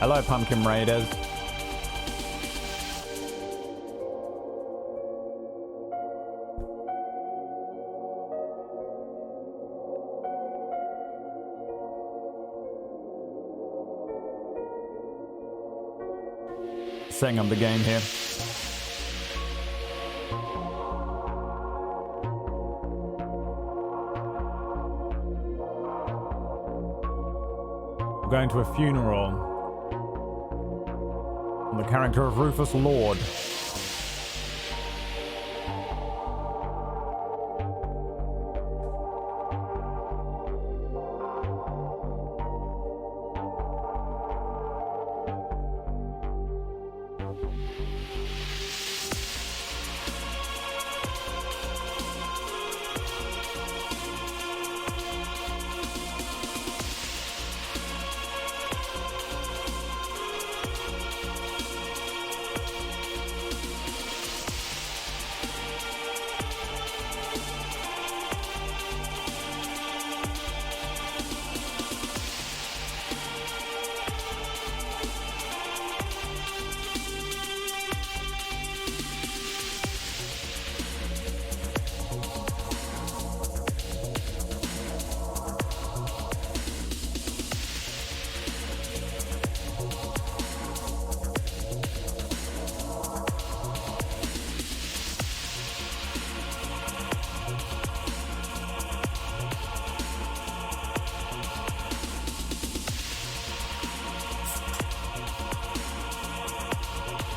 Hello, Pumpkin Raiders. Setting up the game here. We're going to a funeral on the character of Rufus Lorde.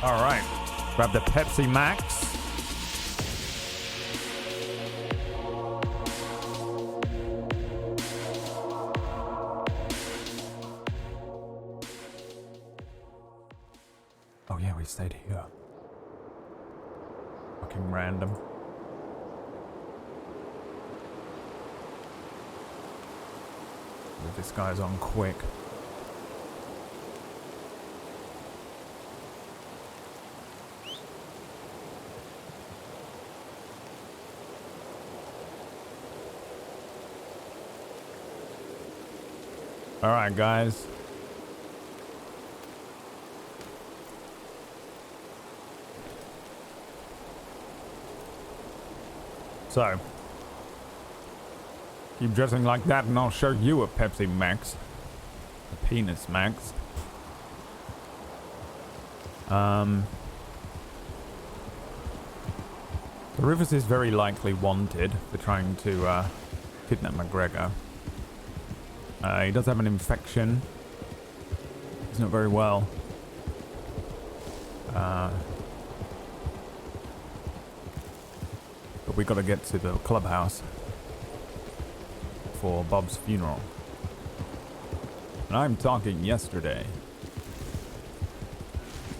All right, grab the Pepsi Max. Oh yeah, we stayed here. Fucking random. This guy's on quick. All right, guys. So, keep dressing like that and I'll show you a Pepsi Max. A penis Max. Rufus is very likely wanted for trying to kidnap McGregor. He does have an infection. He's not very well. But we got to get to the clubhouse for Bob's funeral. And I'm talking yesterday.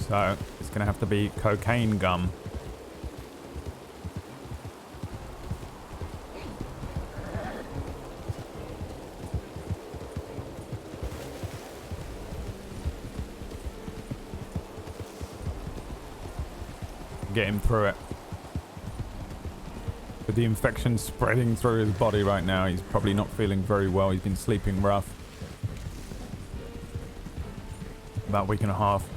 So it's going to have to be cocaine gum. Get him through it. With the infection spreading through his body right now, he's probably not feeling very well. He's been sleeping rough. About a week and a half.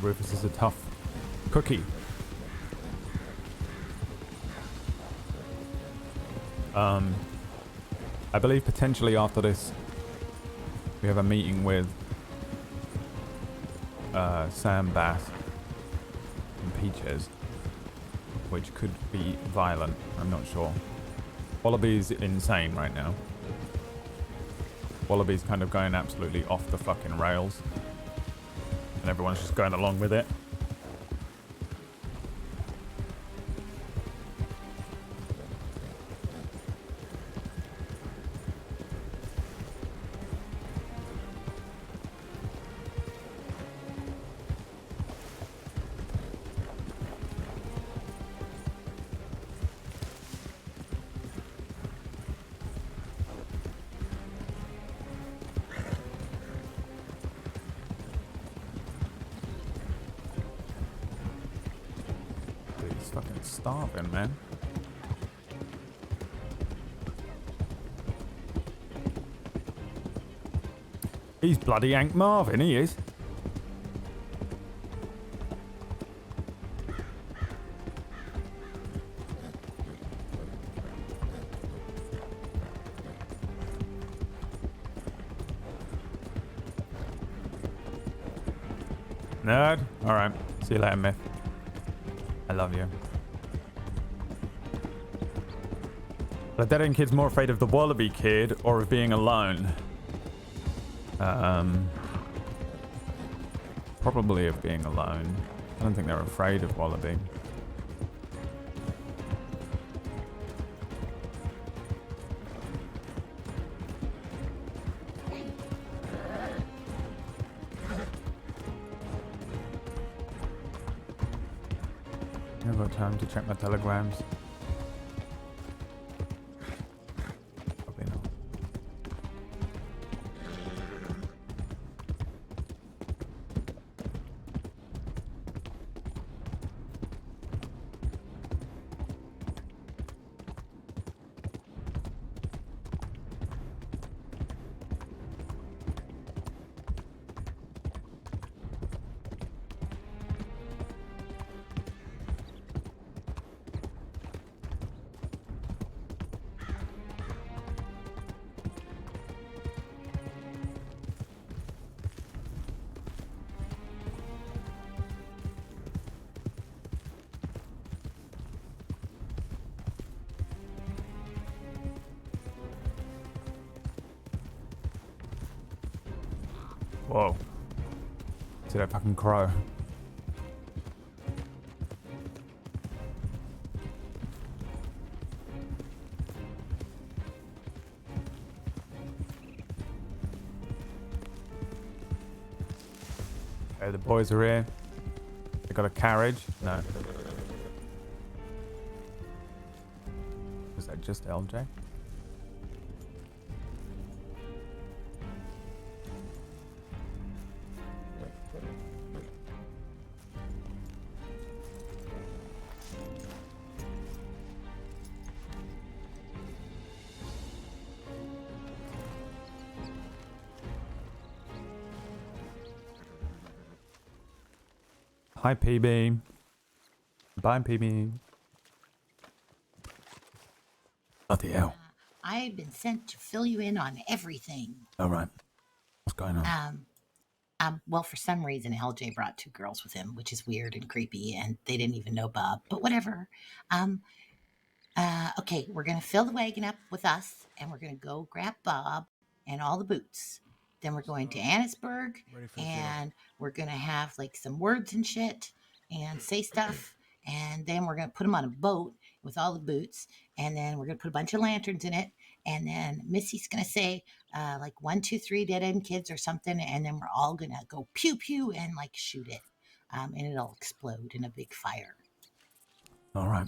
Rufus is a tough cookie. I believe potentially after this we have a meeting with Sam Bass and Peaches, which could be violent. I'm not sure. Wallaby's insane right now. Wallaby's kind of going absolutely off the fucking rails, and everyone's just going along with it. Fucking starving, man. He's bloody Hank Marvin, he is. Nerd? Alright. See you later, Myth. I love you. The dead end kid's more afraid of the Wallaby kid or of being alone? Probably of being alone. I don't think they're afraid of Wallaby. I've got time to check my telegrams. Probably not. Whoa. See that fucking crow? Okay, the boys are here. They got a carriage? No. Was that just LJ? Hi, PB. Bye, PB. Bloody hell. I've been sent to fill you in on everything. All right. What's going on? Well, for some reason, LJ brought 2 girls with him, which is weird and creepy, and they didn't even know Bob, but whatever. Okay, we're going to fill the wagon up with us, and we're going to go grab Bob and all the boots. Then we're going to Annisburg, and we're going to have like some words and shit and say stuff. And then we're going to put them on a boat with all the boots. And then we're going to put a bunch of lanterns in it. And then Missy's going to say like 1, 2, 3 dead end kids or something. And then we're all going to go pew pew and like shoot it. And it'll explode in a big fire. All right.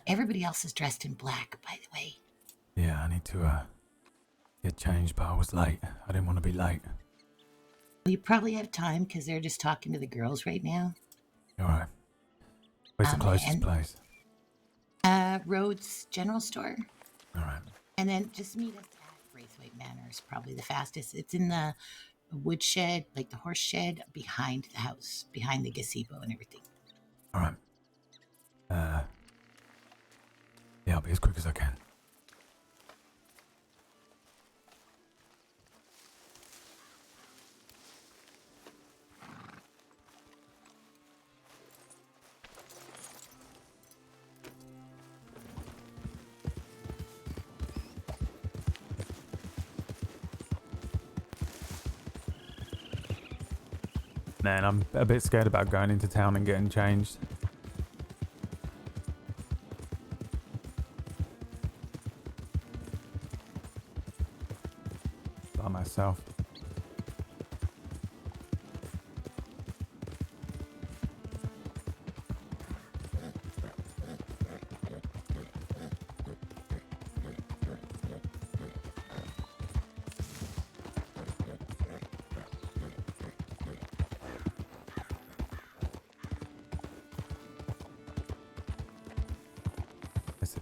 Everybody else is dressed in black, by the way. Yeah, I need to get changed, but I was late. I didn't want to be late. Well, you probably have time because they're just talking to the girls right now. All right. Where's the closest place? Rhodes General Store. All right. And then just meet us at Braithwaite Manor is probably the fastest. It's in the woodshed, like the horse shed behind the house, behind the gazebo and everything. All right. Yeah, I'll be as quick as I can. Man, I'm a bit scared about going into town and getting changed. By myself.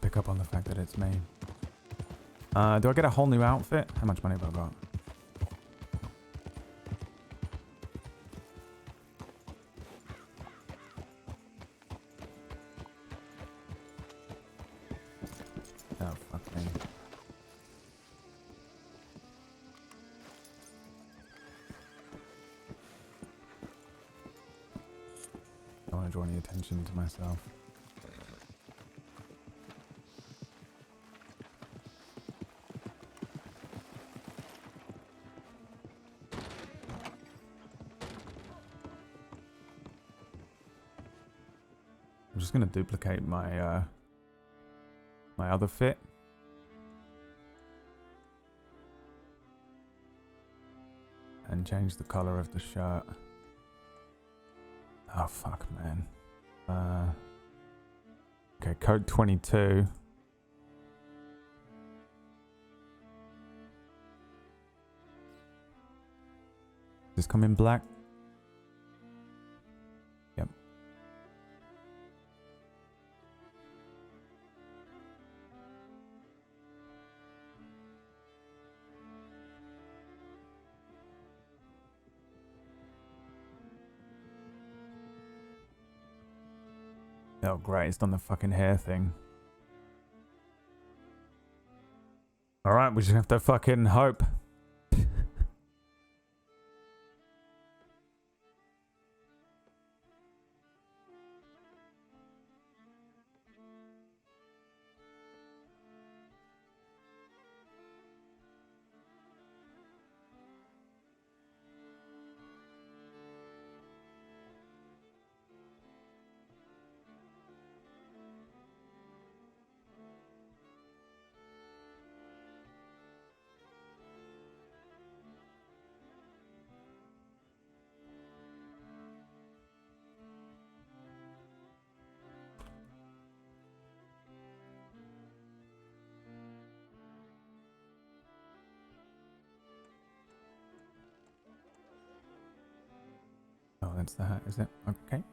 Pick up on the fact that it's me. Do I get a whole new outfit? How much money have I got? Oh, fuck me. I don't want to draw any attention to myself. I'm just going to duplicate my my other fit. And change the color of the shirt. Oh, fuck, man. Okay, code 22. Does this come in black? Yep. Oh, great. It's done the fucking hair thing. Alright, we just have to fucking hope. Oh, that's the hat, is it? Okay.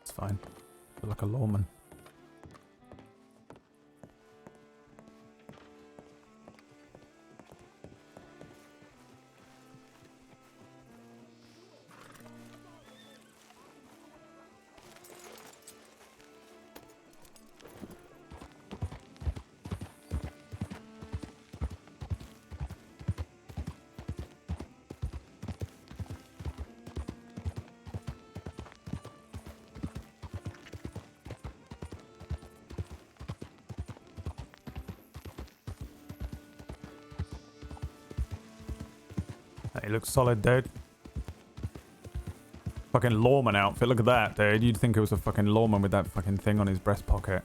It's fine. I feel like a lawman. He looks solid, dude. Fucking lawman outfit. Look at that, dude. You'd think it was a fucking lawman with that fucking thing on his breast pocket.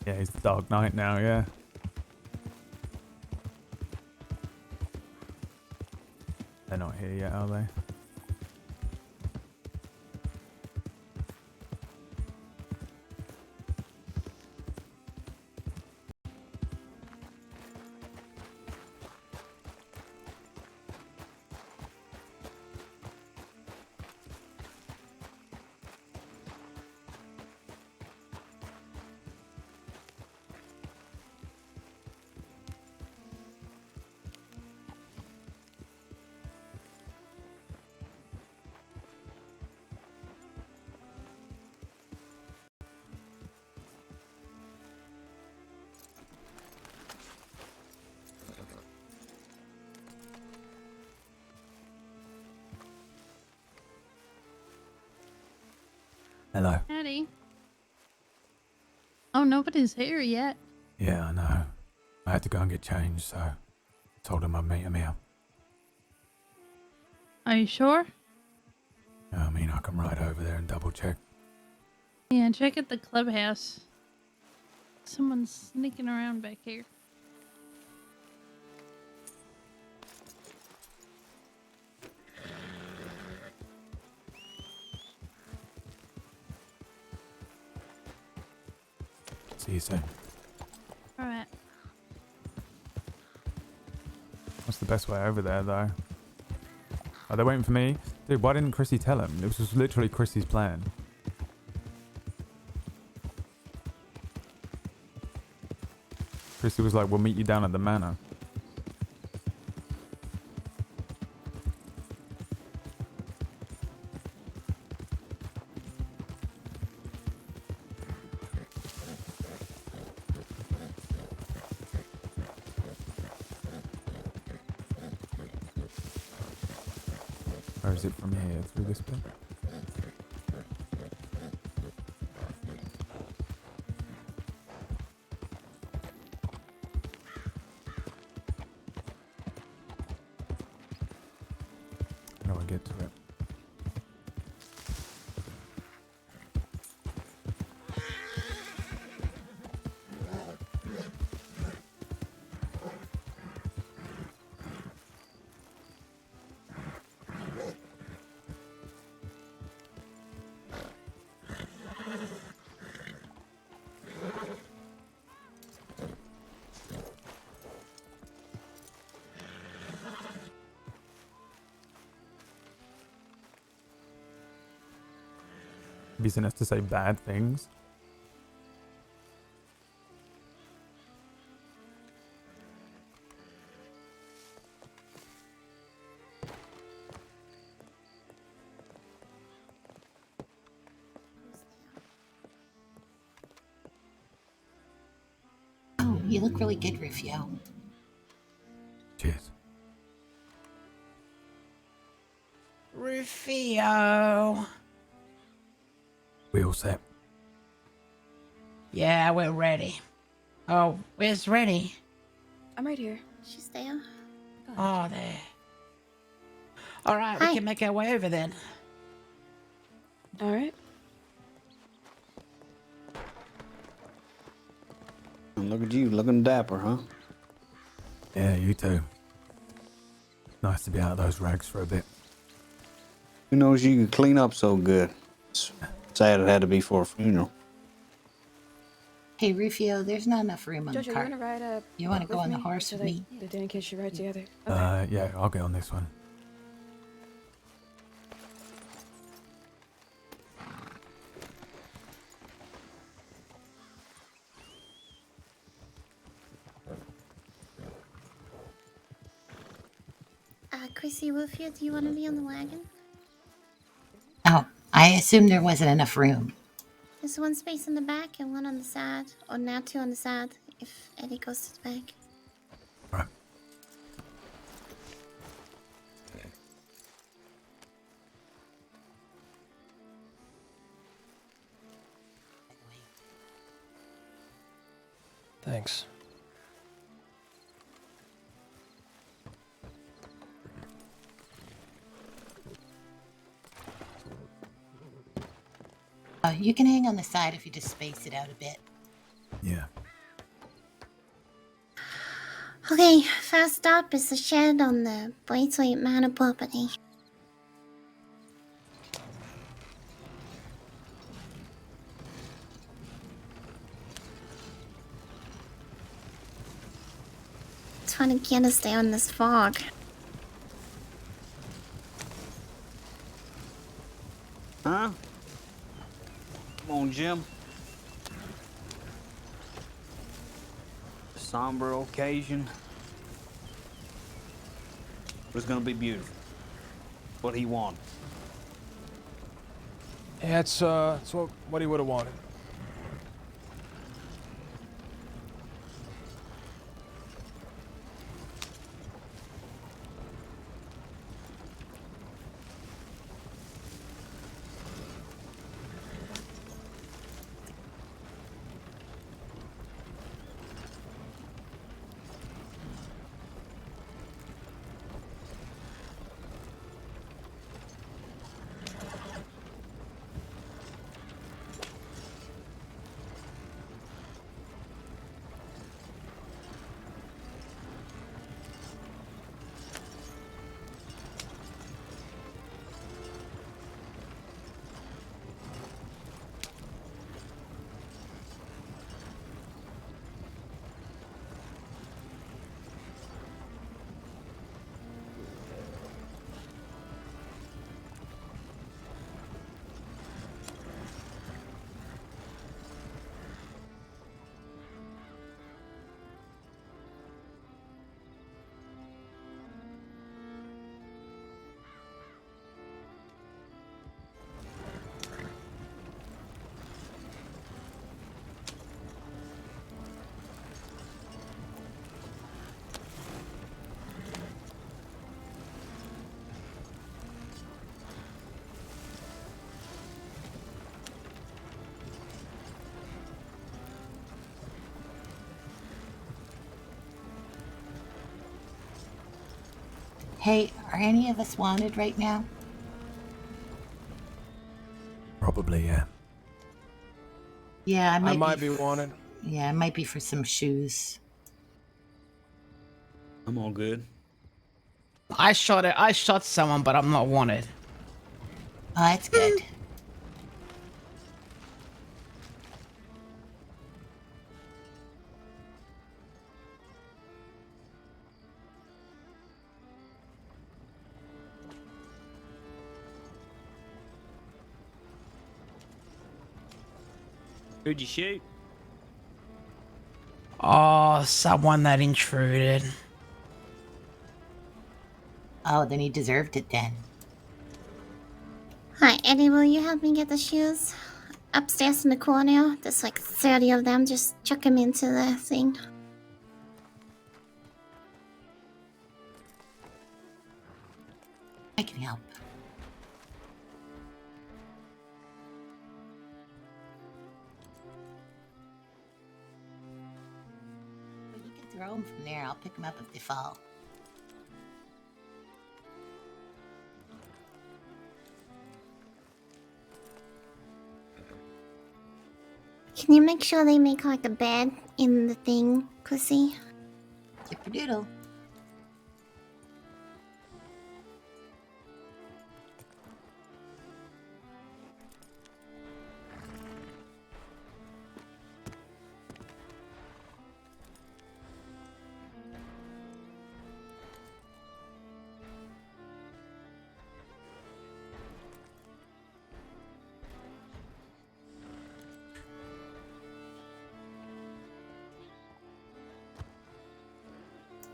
Yeah, he's the Dark Knight now, yeah. They're not here yet, are they? Hello. Howdy. Oh, nobody's here yet. Yeah, I know. I had to go and get changed, so told him I'd meet him here. Are you sure? I mean, I can ride over there and double check. Yeah, check out the clubhouse. Someone's sneaking around back here. See you soon. Alright. What's the best way over there, though? Are they waiting for me? Dude, why didn't Chrissy tell him? This was literally Chrissy's plan. Chrissy was like, we'll meet you down at the manor. Or is it from here, through this bit? How do I get to it? Reason us to say bad things. Oh, you look really good, Rufio. Cheers. Rufio. We all set. Yeah, we're ready. Oh, where's Rennie? I'm right here. She's there. Oh, there. All right, Hi. we can make our way over then. All right. Look at you, looking dapper, huh? Yeah, you too. Nice to be out of those rags for a bit. Who knows you could clean up so good? It's sad it had to be for a funeral. Hey, Rufio, there's not enough room on Jojo, the you cart. want to ride You want to go with on the me horse so with that me? the Dan kids should ride together? Yeah, I'll get on this one. Chrissy, Rufio, do you want to be on the wagon? Oh, I assumed there wasn't enough room. There's one space in the back and one on the side. Or now two on the side if Eddie goes to the back. Right. Thanks. You can hang on the side if you just space it out a bit. Yeah. Okay, first stop is the shed on the Braithwaite Manor property. Trying to get us there in this fog. Huh? Come on, Jim. A somber occasion. But it's gonna be beautiful. What he wanted. Yeah, it's what he would have wanted. Hey, are any of us wanted right now? Probably, yeah. Yeah, I I might, might be wanted. Yeah, it might be for some shoes. I'm all good. I shot it. I shot someone, but I'm not wanted. Oh, that's good. Who'd you shoot? Oh, someone that intruded. Oh, then he deserved it then. Hi, Eddie, will you help me get the shoes? Upstairs in the corner, there's like 30 of them. Just chuck them into the thing. I can help. But you can throw them from there. I'll pick them up if they fall. Can you make sure they make like a bed in the thing, Pussy? Zipper-doodle.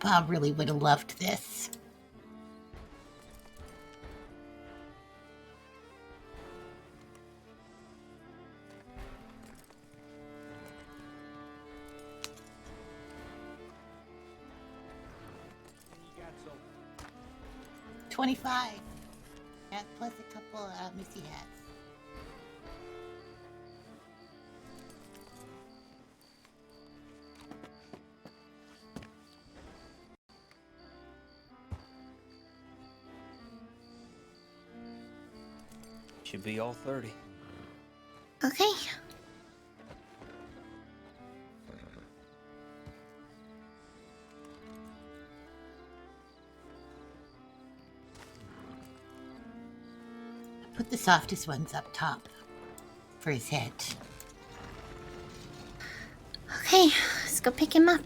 Bob really would have loved this. You got some. 25. Yeah, plus a couple Missy hats. Should be all 30. Okay. Put the softest ones up top for his head. Okay, let's go pick him up.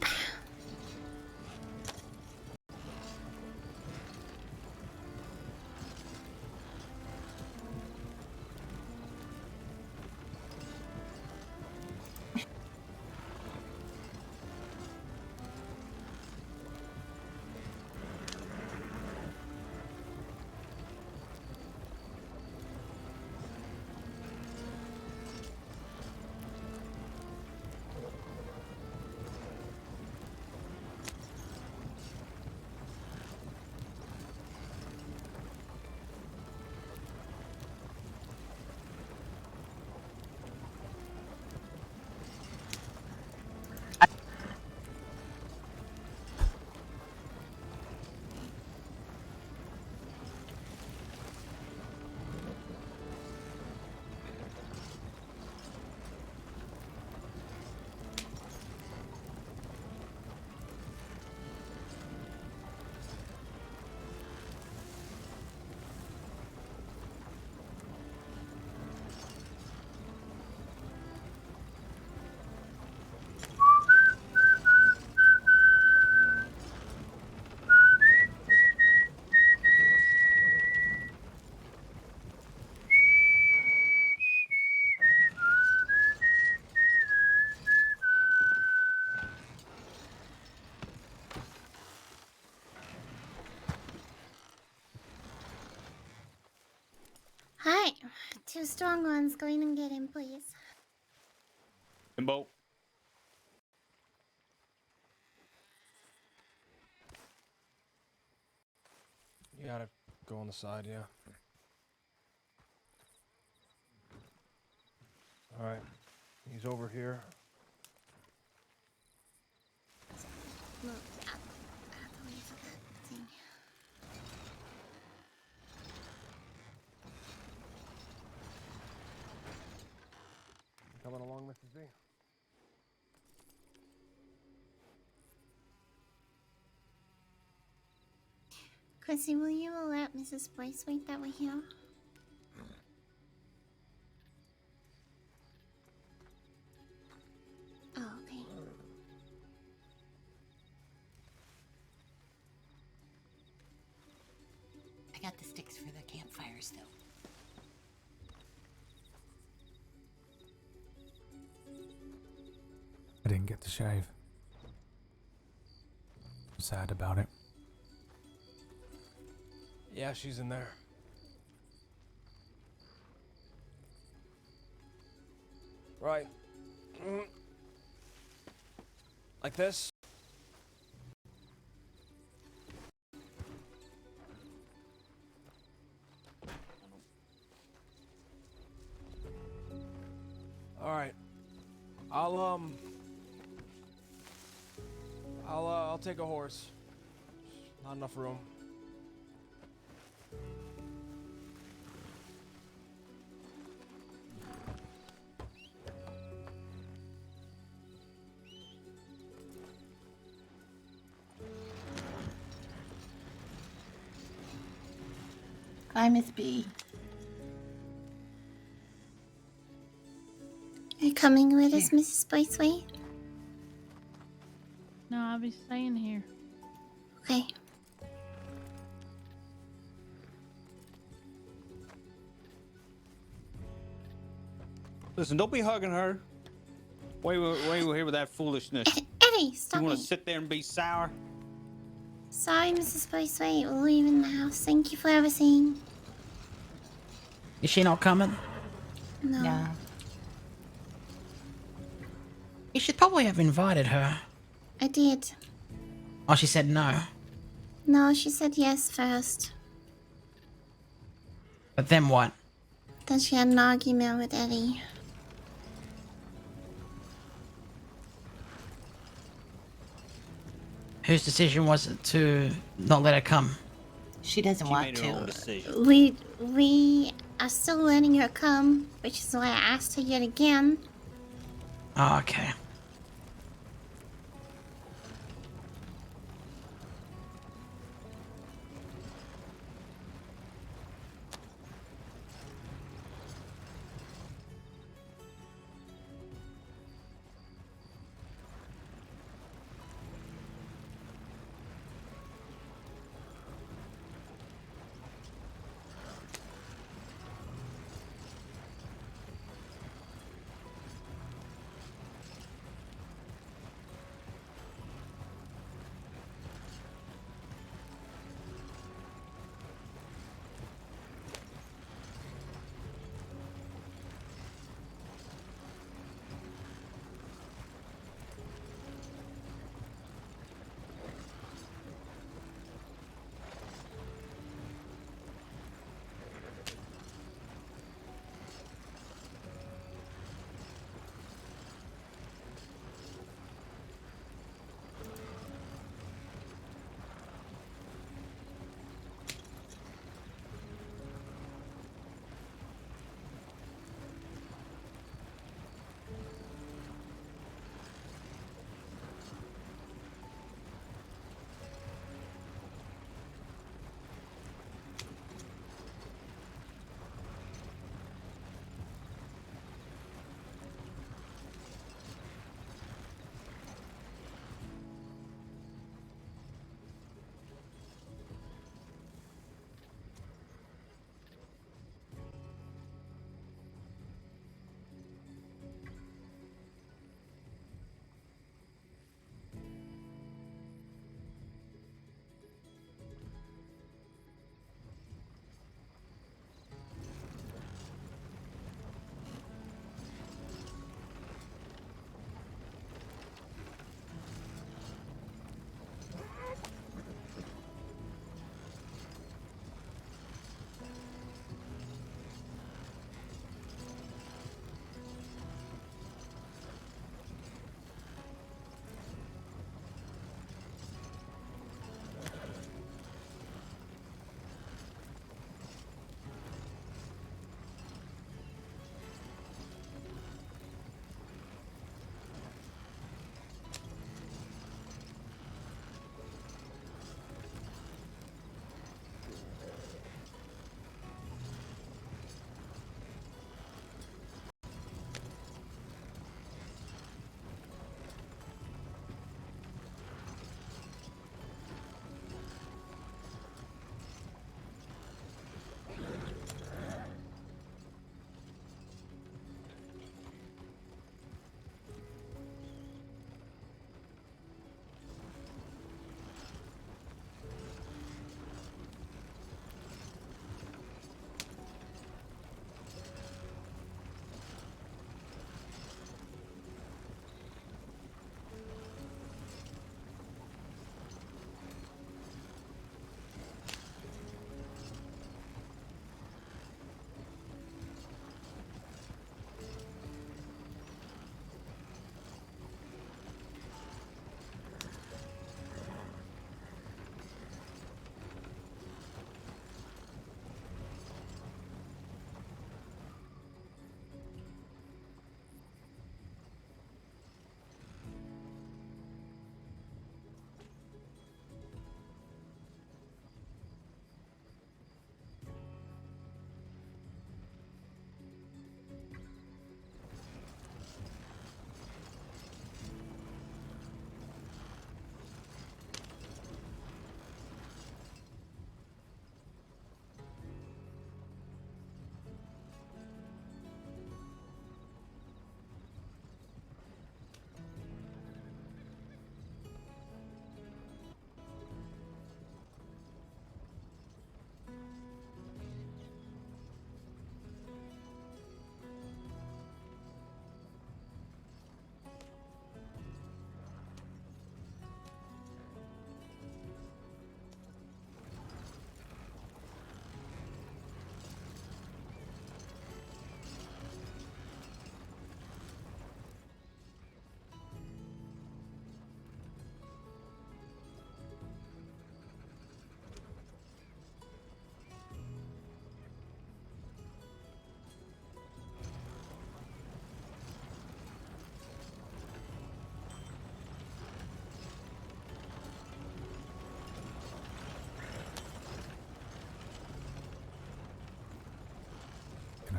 Hi. Two strong ones. Go in and get him, please. Timbo. You gotta go on the side, yeah. Alright. He's over here. Move out of the way for that thing. coming along, Mrs. B? Chrissy, will you alert Mrs. Braithwaite that we're here? Oh, okay. I got the sticks for the campfire still. I didn't get to shave. I'm sad about it. Yeah, she's in there. Right. Like this? All right. I'll take a horse. Not enough room. Bye, Miss B. Are you coming with us, Here. Mrs. Braithwaite? No, I'll be staying here. Okay. Listen, don't be hugging her. Wait here with that foolishness. Eddie, You stop want it. to sit there and be sour? Sorry, Mrs. Braithwaite. We're leaving the house. Thank you for everything. Is she not coming? No. No. You should probably have invited her. I did. Oh, she said no. No, she said yes first. But then what? Then she had an argument with Eddie. Whose decision was it to not let her come? She doesn't She want made her own to. decision. We are still letting her come, which is why I asked her yet again. Oh, okay.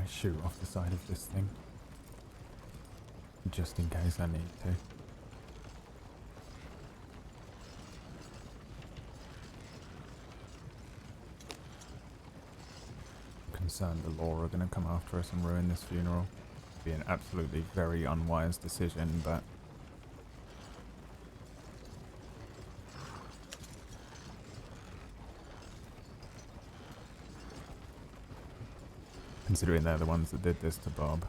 I shoot off the side of this thing? Just in case I need to. I'm concerned the law are going to come after us and ruin this funeral. Be an absolutely very unwise decision, but considering they're the ones that did this to Bob.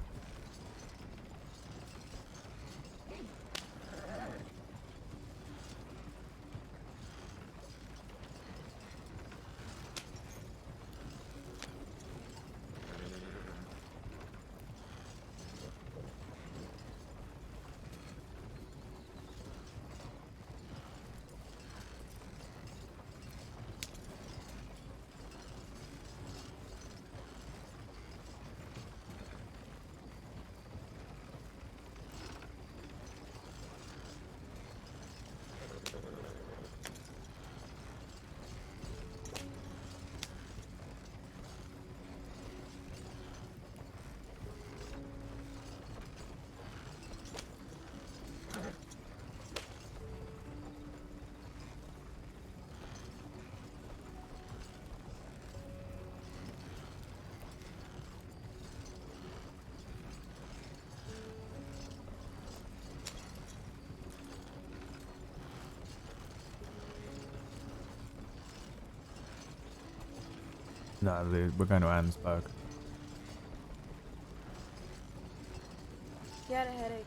No, we're going to Ansburg. He had a headache.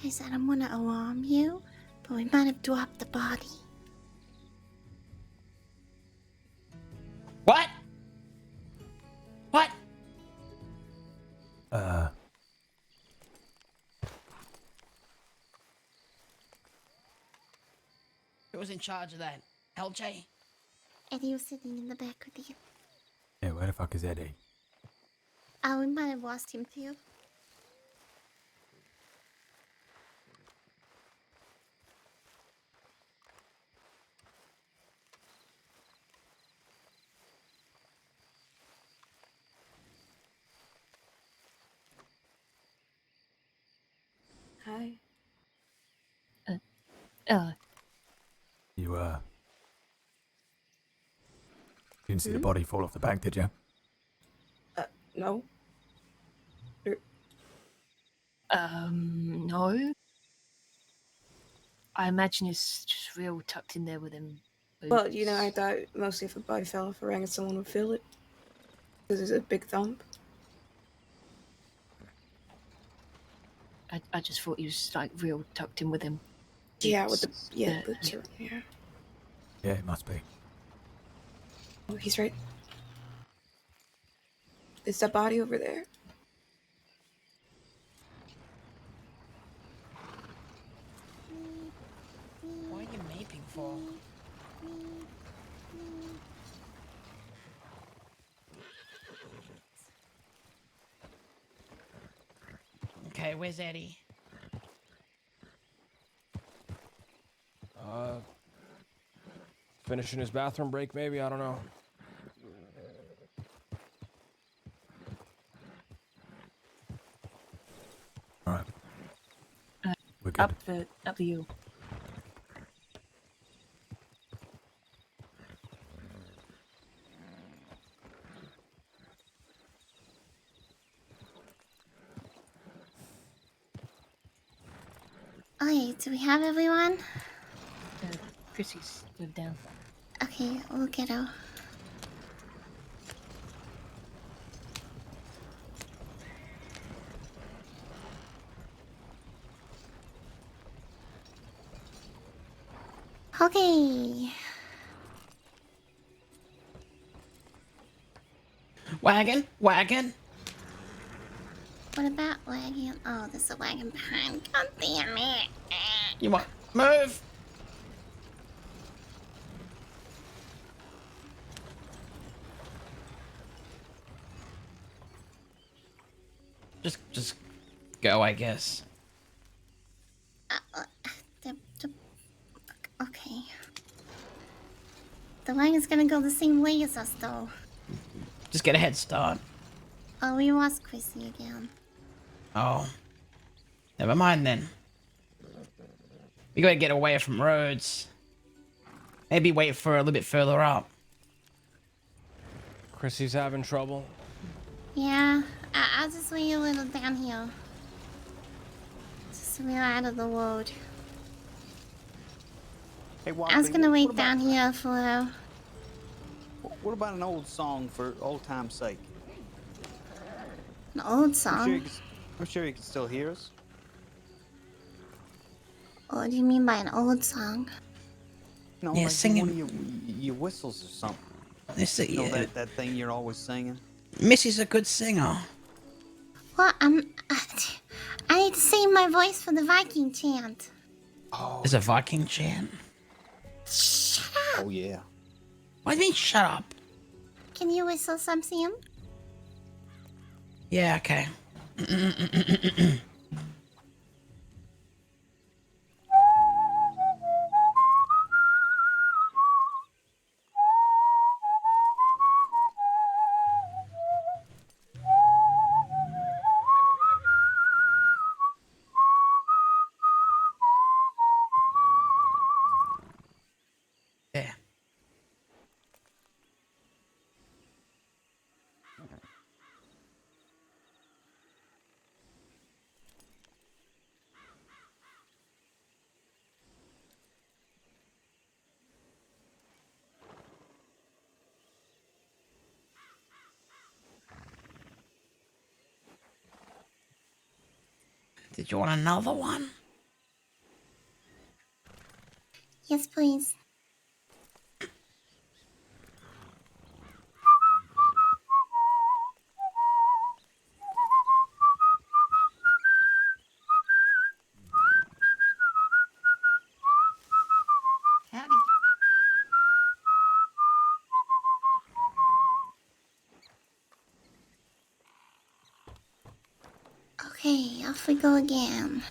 Guys, I don't want to alarm you, but we might have dropped the body. What? What? Who was in charge of that? LJ? Eddie was sitting in the back with you. Yeah, where the fuck is Eddie? Oh, we might have lost him too. Hi. You, didn't see the body fall off the back, did you? No. No. I imagine it's just real tucked in there with him. Well, you know, I thought mostly if a body fell off a wagon, someone would feel it. Because it's a big thump. I just thought he was like real tucked in with him. Yeah, with the Yeah, boots yeah. are yeah. Yeah, it must be. Oh, he's right. Is that body over there? What are you maping for? Okay, where's Eddie? Finishing his bathroom break, maybe? I don't know. Alright. We're good. Up the hill. Okay, do we have everyone? Chrissy's lived down. Okay, we'll get her. Okay. Wagon, wagon. What about wagon? Oh, there's a wagon behind. God damn it. You want move? Just go, I guess. The, okay. The wagon's gonna go the same way as us, though. Just get a head start. Oh, we lost Chrissy again. Oh. Never mind then. We gotta get away from roads. Maybe wait for a little bit further up. Chrissy's having trouble. Yeah, I'll just wait a little down here. Just so we're out of the road. Hey, I was gonna wait what down about, here for a... What about an old song for old time's sake? An old I'm song? sure you can still hear us. What do you mean by an old song? No, Yeah, like singing. one of your whistles or something. This You know that thing you're always singing? Missy's a good singer. Well, I need to save my voice for the Viking chant. Oh, There's a Viking chant. Shut up! oh yeah. What do you mean, shut up? Can you whistle some, Sam? Yeah, okay. There. Did you want another one? Yes, please. Howdy. Okay, off we go again.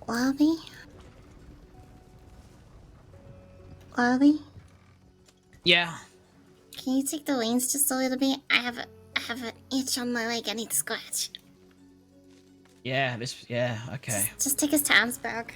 Lobby? Lobby? Yeah. Can you take the reins just a little bit? I have an itch on my leg I need to scratch. Yeah, okay. Just take his tabs back.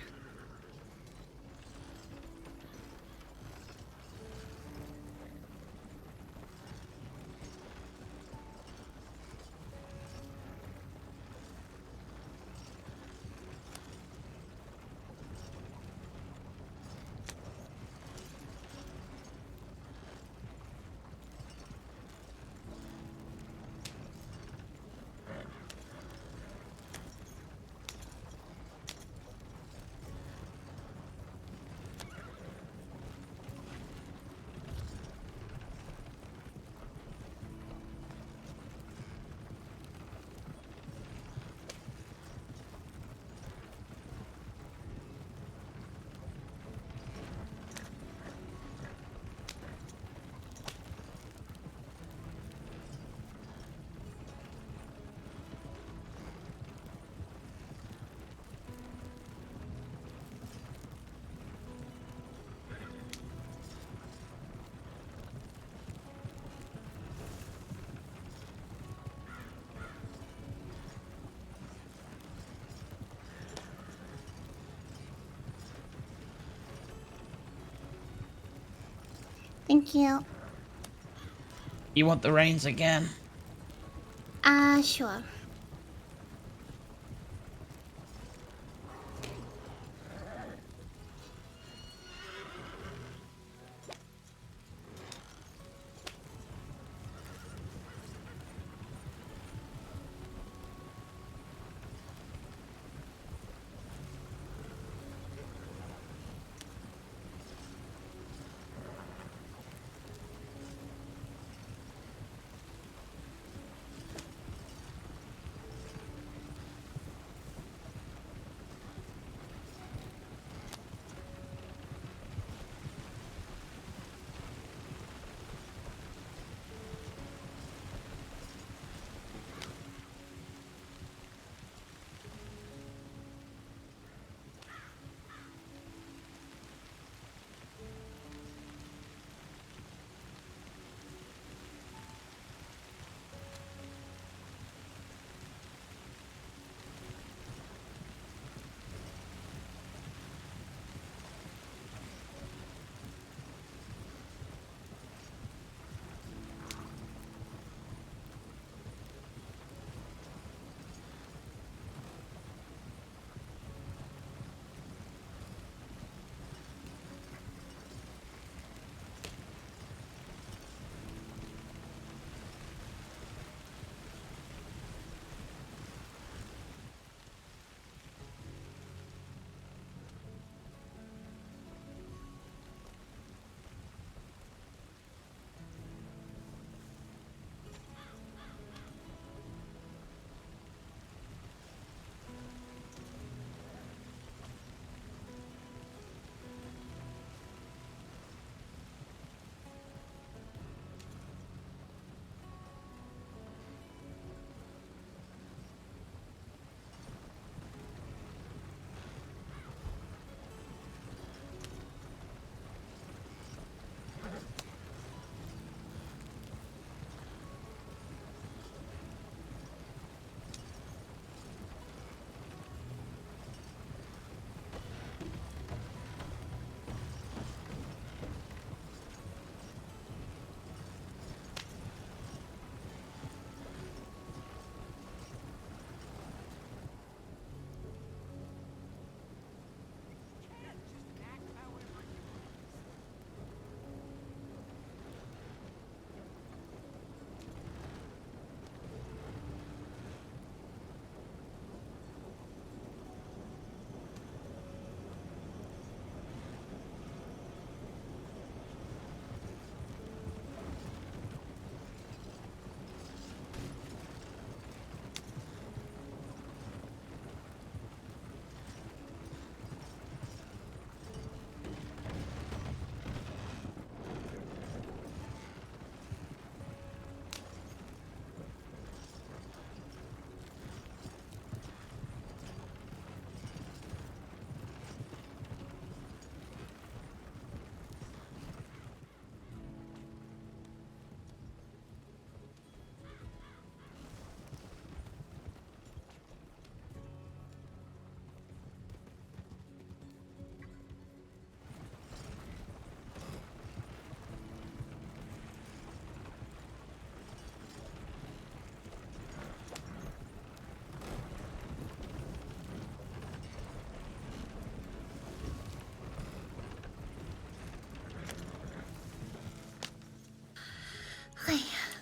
Thank you. You want the reins again? Sure.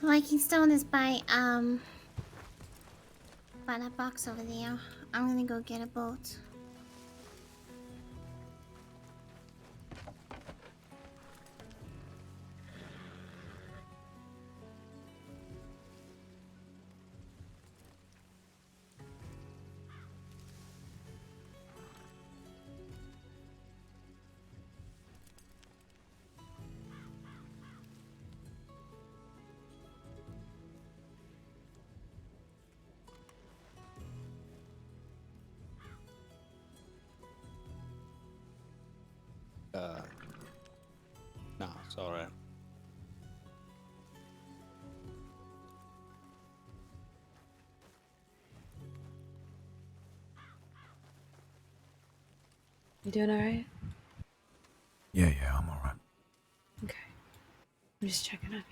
Viking Stone is by that box over there. I'm gonna go get a boat. No, it's all right. You doing alright? Yeah, I'm all right. Okay. I'm just checking on you.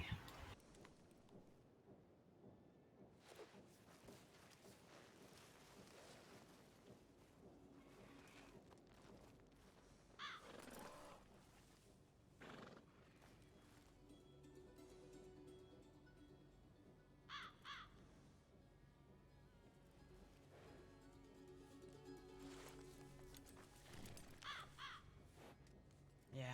Yeah.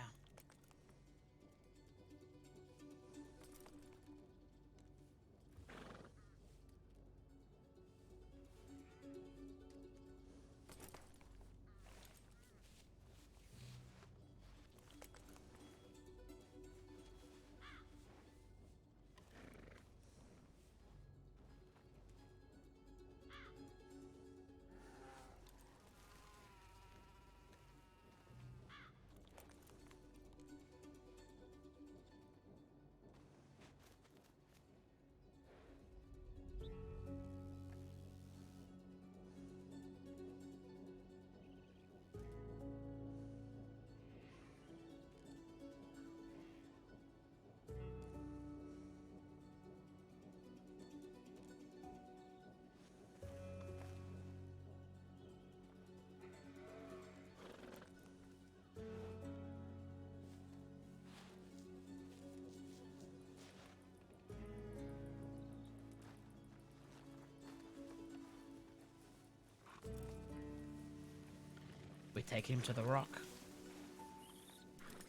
We take him to the rock.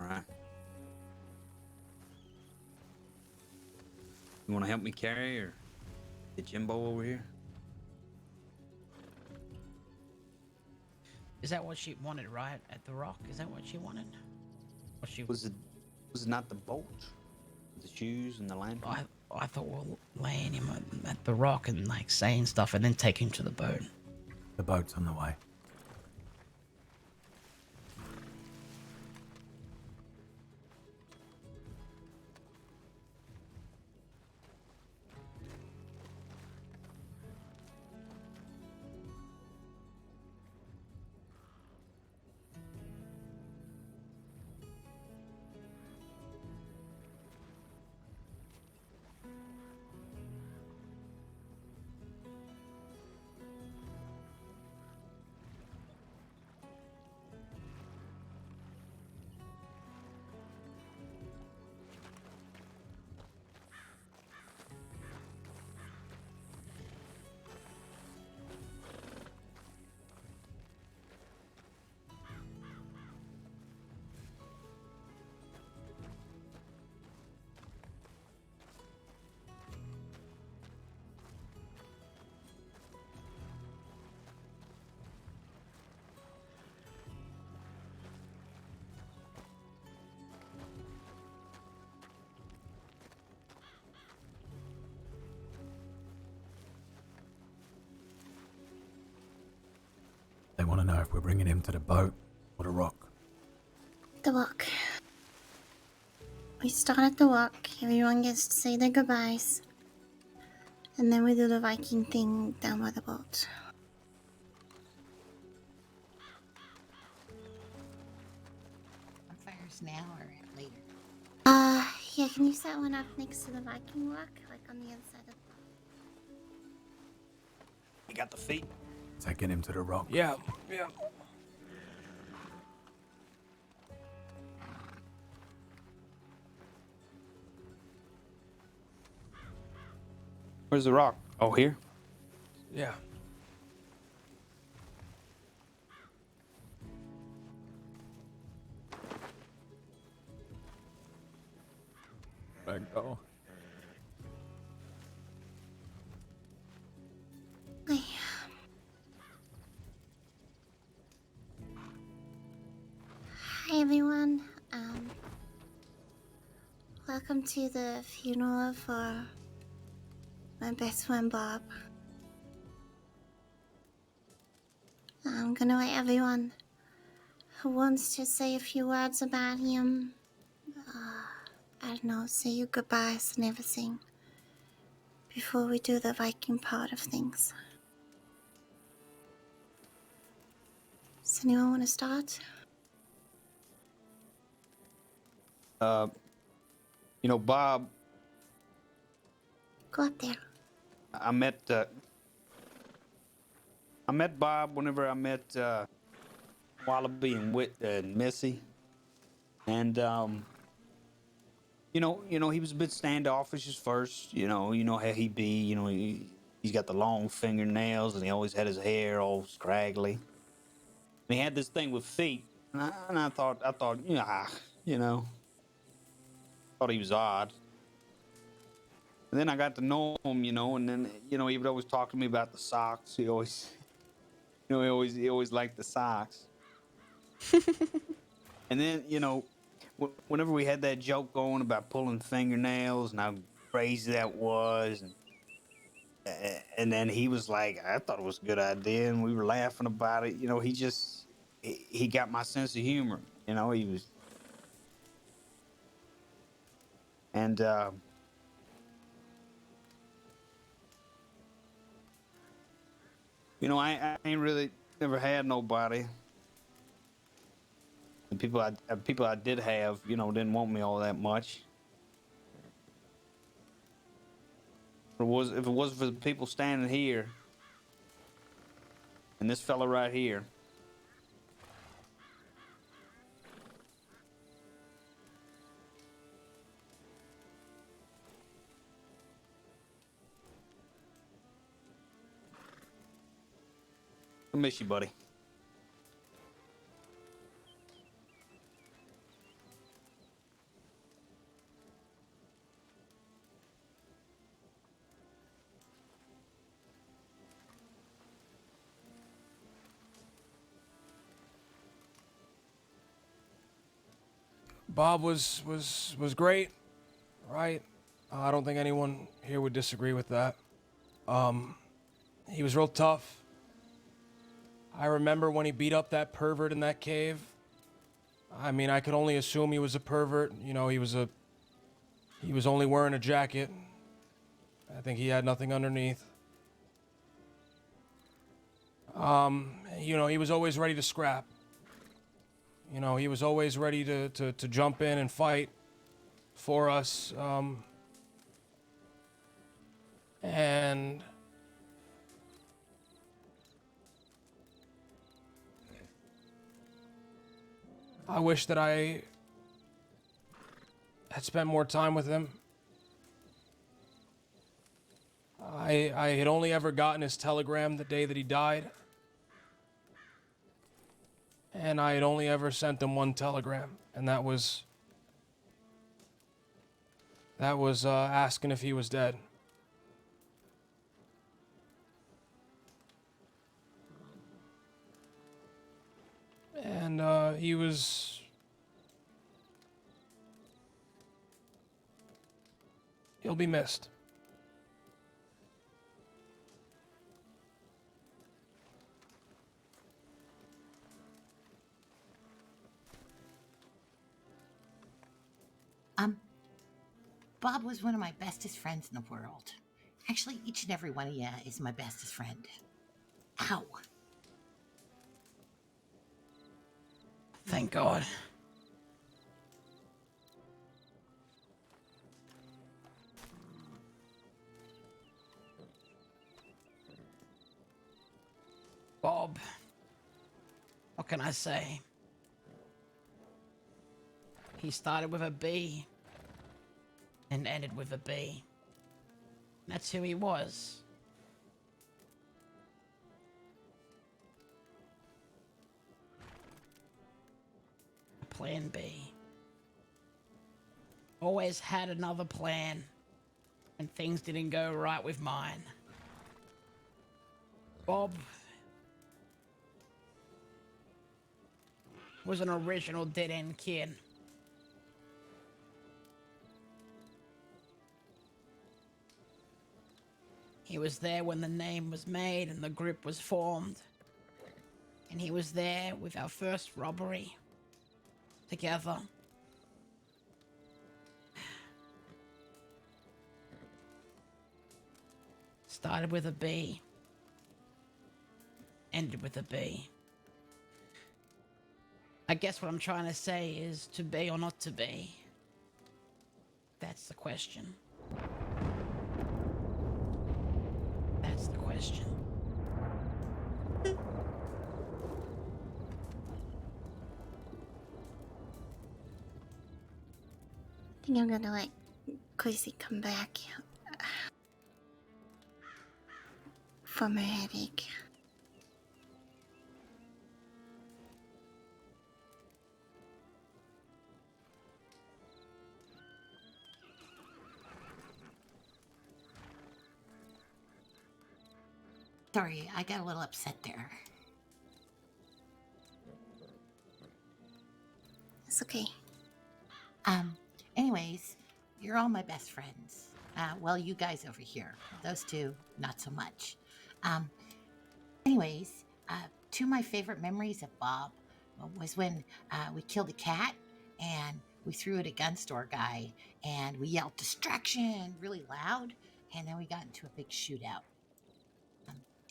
All right. You want to help me carry, or get Jimbo over here? Is that what she wanted, right? At the rock? Is that what she wanted? Or she Was it not the boat, the shoes and the lantern? I thought we'll laying him at the rock and like saying stuff and then take him to the boat. The boat's on the way. They want to know if we're bringing him to the boat or the rock. The walk. We start at the walk. Everyone gets to say their goodbyes. And then we do the Viking thing down by the boat. Bonfires now or later? Yeah, can you set one up next to the Viking walk? Like on the inside of... You got the feet? Taking him to the rock. Yeah. Where's the rock? Oh, here? Yeah. There you go. Hi. Hi everyone. Welcome to the funeral for my best friend Bob. I'm gonna let everyone who wants to say a few words about him, I don't know, say your goodbyes and everything before we do the Viking part of things. Does anyone want to start? You know, Bob, Go up there. I met Bob whenever I met Wallaby and Missy, and he was a bit standoffish at first. You know how he be. He's got the long fingernails, and he always had his hair all scraggly. And he had this thing with feet, and I thought, thought he was odd. And then I got to know him, and then he would always talk to me about the socks. He always, he always liked the socks. And then, whenever we had that joke going about pulling fingernails and how crazy that was, and then he was like, I thought it was a good idea, and we were laughing about it. He got my sense of humor. He was, and I ain't really never had nobody. The people I did have, didn't want me all that much. If it was for the people standing here and this fella right here, I miss you, buddy. Bob was great, right? I don't think anyone here would disagree with that. He was real tough. I remember when he beat up that pervert in that cave. I mean, I could only assume he was a pervert. He was only wearing a jacket. I think he had nothing underneath. He was always ready to scrap. He was always ready to jump in and fight for us. And I wish that I had spent more time with him. I had only ever gotten his telegram the day that he died. And I had only ever sent him one telegram, and that was asking if he was dead. And he'll be missed. Bob was one of my bestest friends in the world. Actually, each and every one of you is my bestest friend. Ow. Thank God. Bob. What can I say? He started with a B and ended with a B. That's who he was. Plan B. Always had another plan when things didn't go right with mine. Bob was an original dead-end kid. He was there when the name was made and the group was formed. And he was there with our first robbery. Together. Started with a B. Ended with a B. I guess what I'm trying to say is to be or not to be. That's the question. That's the question. I think I'm gonna let Quizzy come back from her headache. Sorry, I got a little upset there. It's okay. Anyways, you're all my best friends. Well, you guys over here. Those two, not so much. Anyways, two of my favorite memories of Bob was when we killed a cat and we threw it at a gun store guy and we yelled distraction really loud and then we got into a big shootout.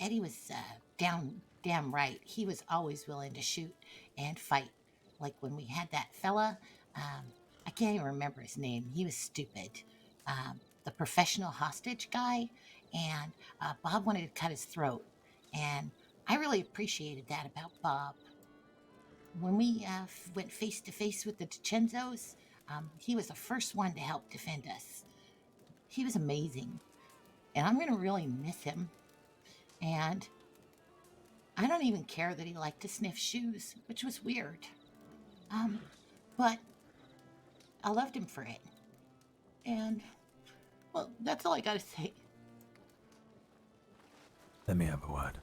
Eddie was damn right. He was always willing to shoot and fight. Like when we had that fella, I can't even remember his name. He was stupid. The professional hostage guy, and Bob wanted to cut his throat. And I really appreciated that about Bob. When we went face to face with the DiCenzos, he was the first one to help defend us. He was amazing. And I'm going to really miss him. And I don't even care that he liked to sniff shoes, which was weird. But I loved him for it. And, well, that's all I gotta say. Let me have a word.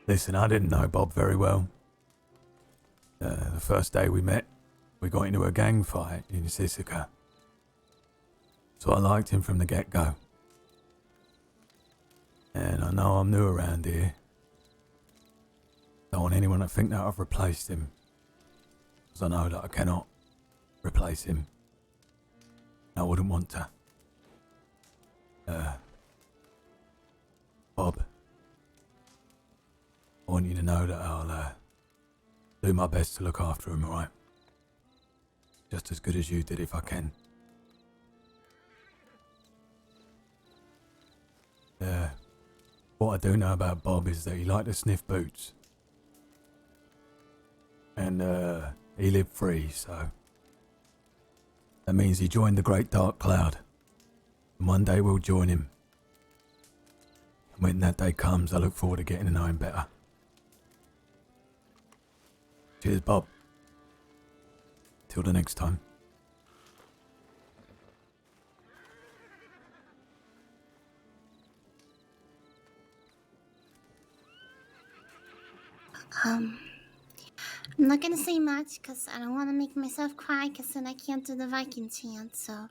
Listen, I didn't know Bob very well. The first day we met, we got into a gang fight in Sisika. So I liked him from the get-go. And I know I'm new around here. Don't want anyone to think that I've replaced him. Because I know that I cannot replace him. I wouldn't want to. Bob, I want you to know that I'll do my best to look after him, alright? Just as good as you did if I can. What I do know about Bob is that he liked to sniff boots. And he lived free, so that means he joined the Great Dark Cloud. And one day we'll join him. And when that day comes, I look forward to getting to know him better. Cheers, Bob. Till the next time. I'm not gonna say much because I don't want to make myself cry because then I can't do the Viking chant, so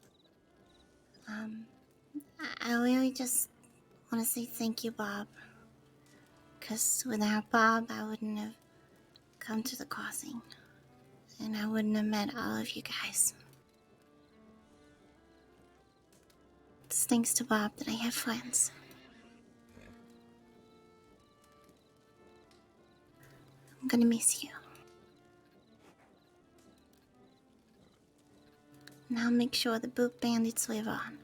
I really just want to say thank you, Bob, because without Bob I wouldn't have come to the crossing and I wouldn't have met all of you guys. It's thanks to Bob that I have friends. I'm gonna miss you. Now make sure the boot bandits live on.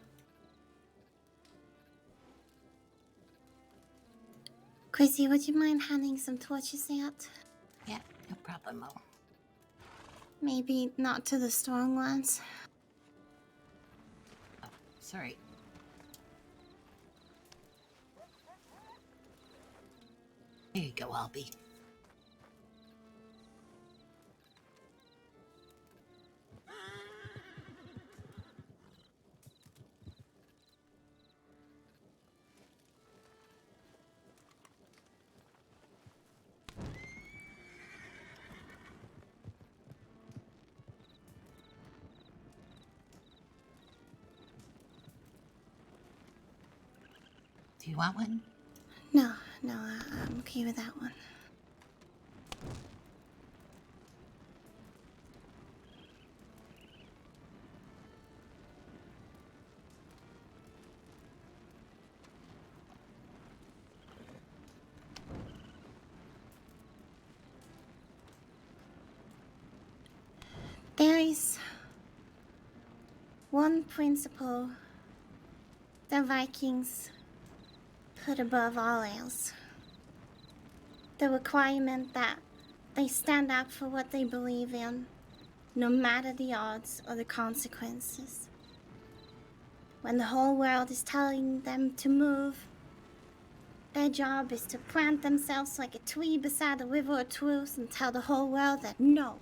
Quizzy, would you mind handing some torches out? Yeah, no problemo. Maybe not to the strong ones. Sorry. There you go, Albie. Do you want one? No, I'm okay with that one. There is one principle the Vikings put above all else. The requirement that they stand up for what they believe in, no matter the odds or the consequences. When the whole world is telling them to move, their job is to plant themselves like a tree beside the river of truth and tell the whole world that no,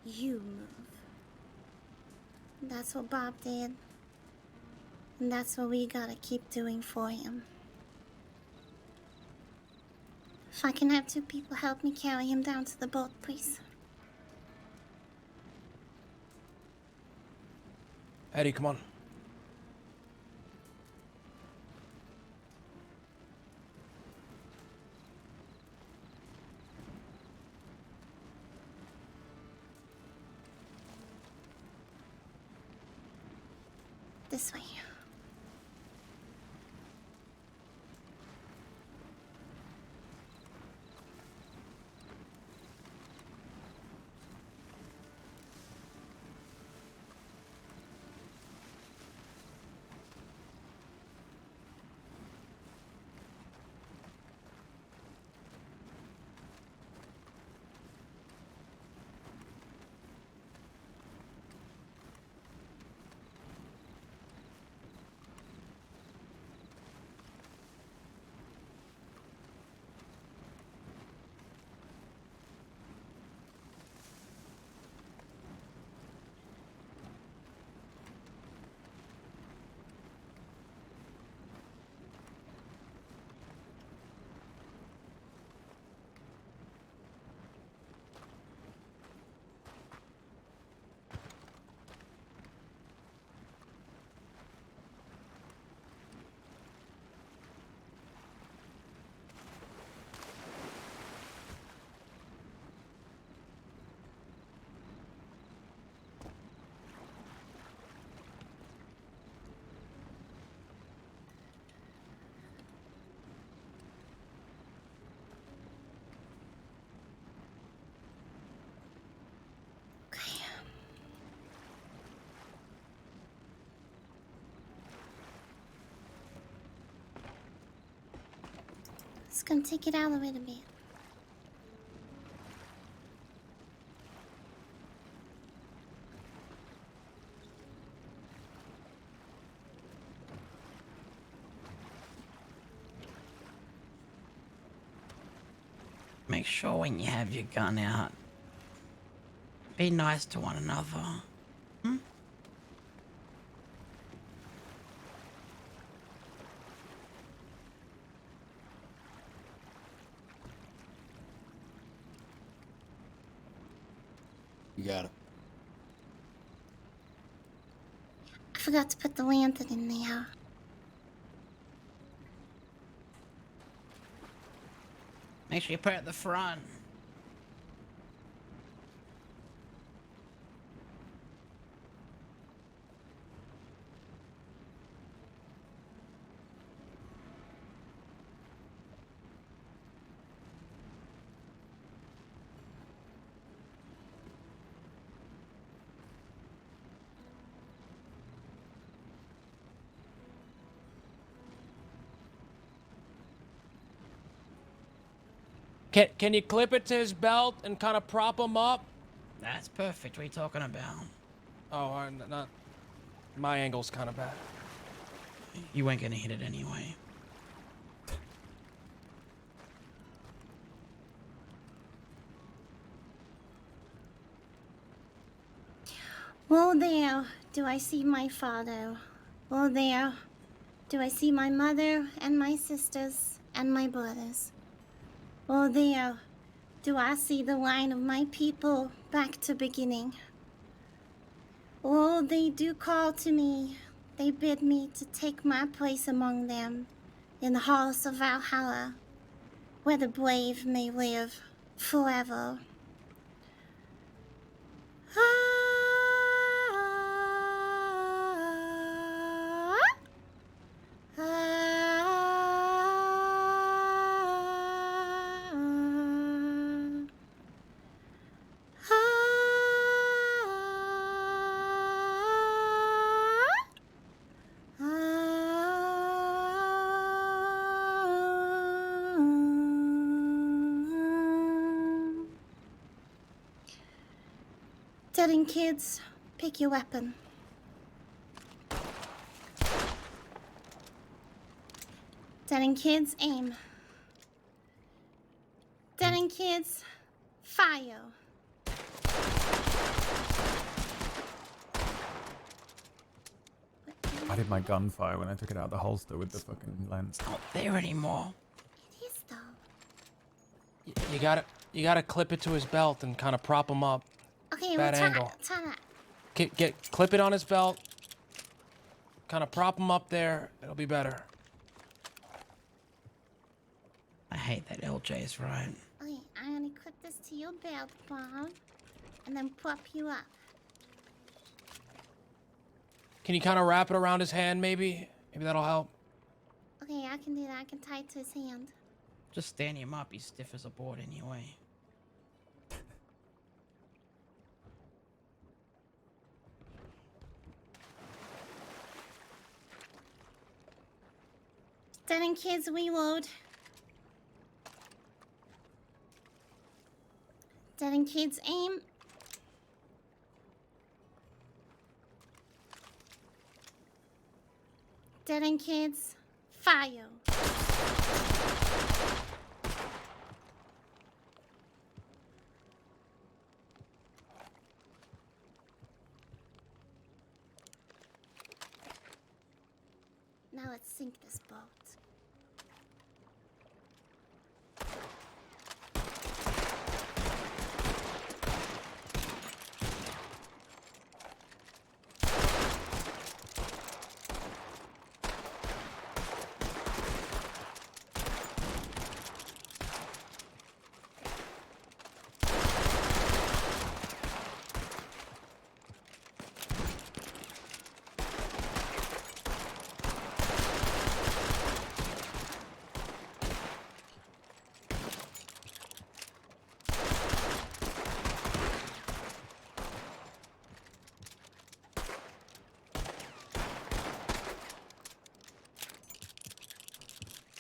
you move. That's what Bob did. And that's what we gotta keep doing for him. If I can have 2 people help me carry him down to the boat, please. Eddie, come on. This way. It's gonna take it out a little bit. Make sure when you have your gun out, be nice to one another. Hmm? You got it. I forgot to put the lantern in there. Make sure you put it at the front. Can you clip it to his belt and kind of prop him up? That's perfect. What are you talking about? Oh, not. My angle's kind of bad. You ain't gonna hit it anyway. Oh, there do I see my father. Oh, there do I see my mother and my sisters and my brothers. Oh, there do I see the line of my people back to beginning. Oh, they do call to me. They bid me to take my place among them in the halls of Valhalla, where the brave may live forever. Telling kids, pick your weapon. Telling kids, aim. Telling kids, fire. I did my gunfire when I took it out of the holster with the fucking lens. Not there anymore. It is though. You gotta clip it to his belt and kind of prop him up. Okay, Bad we'll angle. try that. Clip it on his belt. Kind of prop him up there. It'll be better. I hate that LJ is right. Okay, I'm gonna clip this to your belt, Bob, and then prop you up. Can you kind of wrap it around his hand, maybe? Maybe that'll help. Okay, I can do that. I can tie it to his hand. Just stand him up. He's stiff as a board anyway. Telling kids, reload. Telling kids, aim. Telling kids, fire. Now let's sink this boat.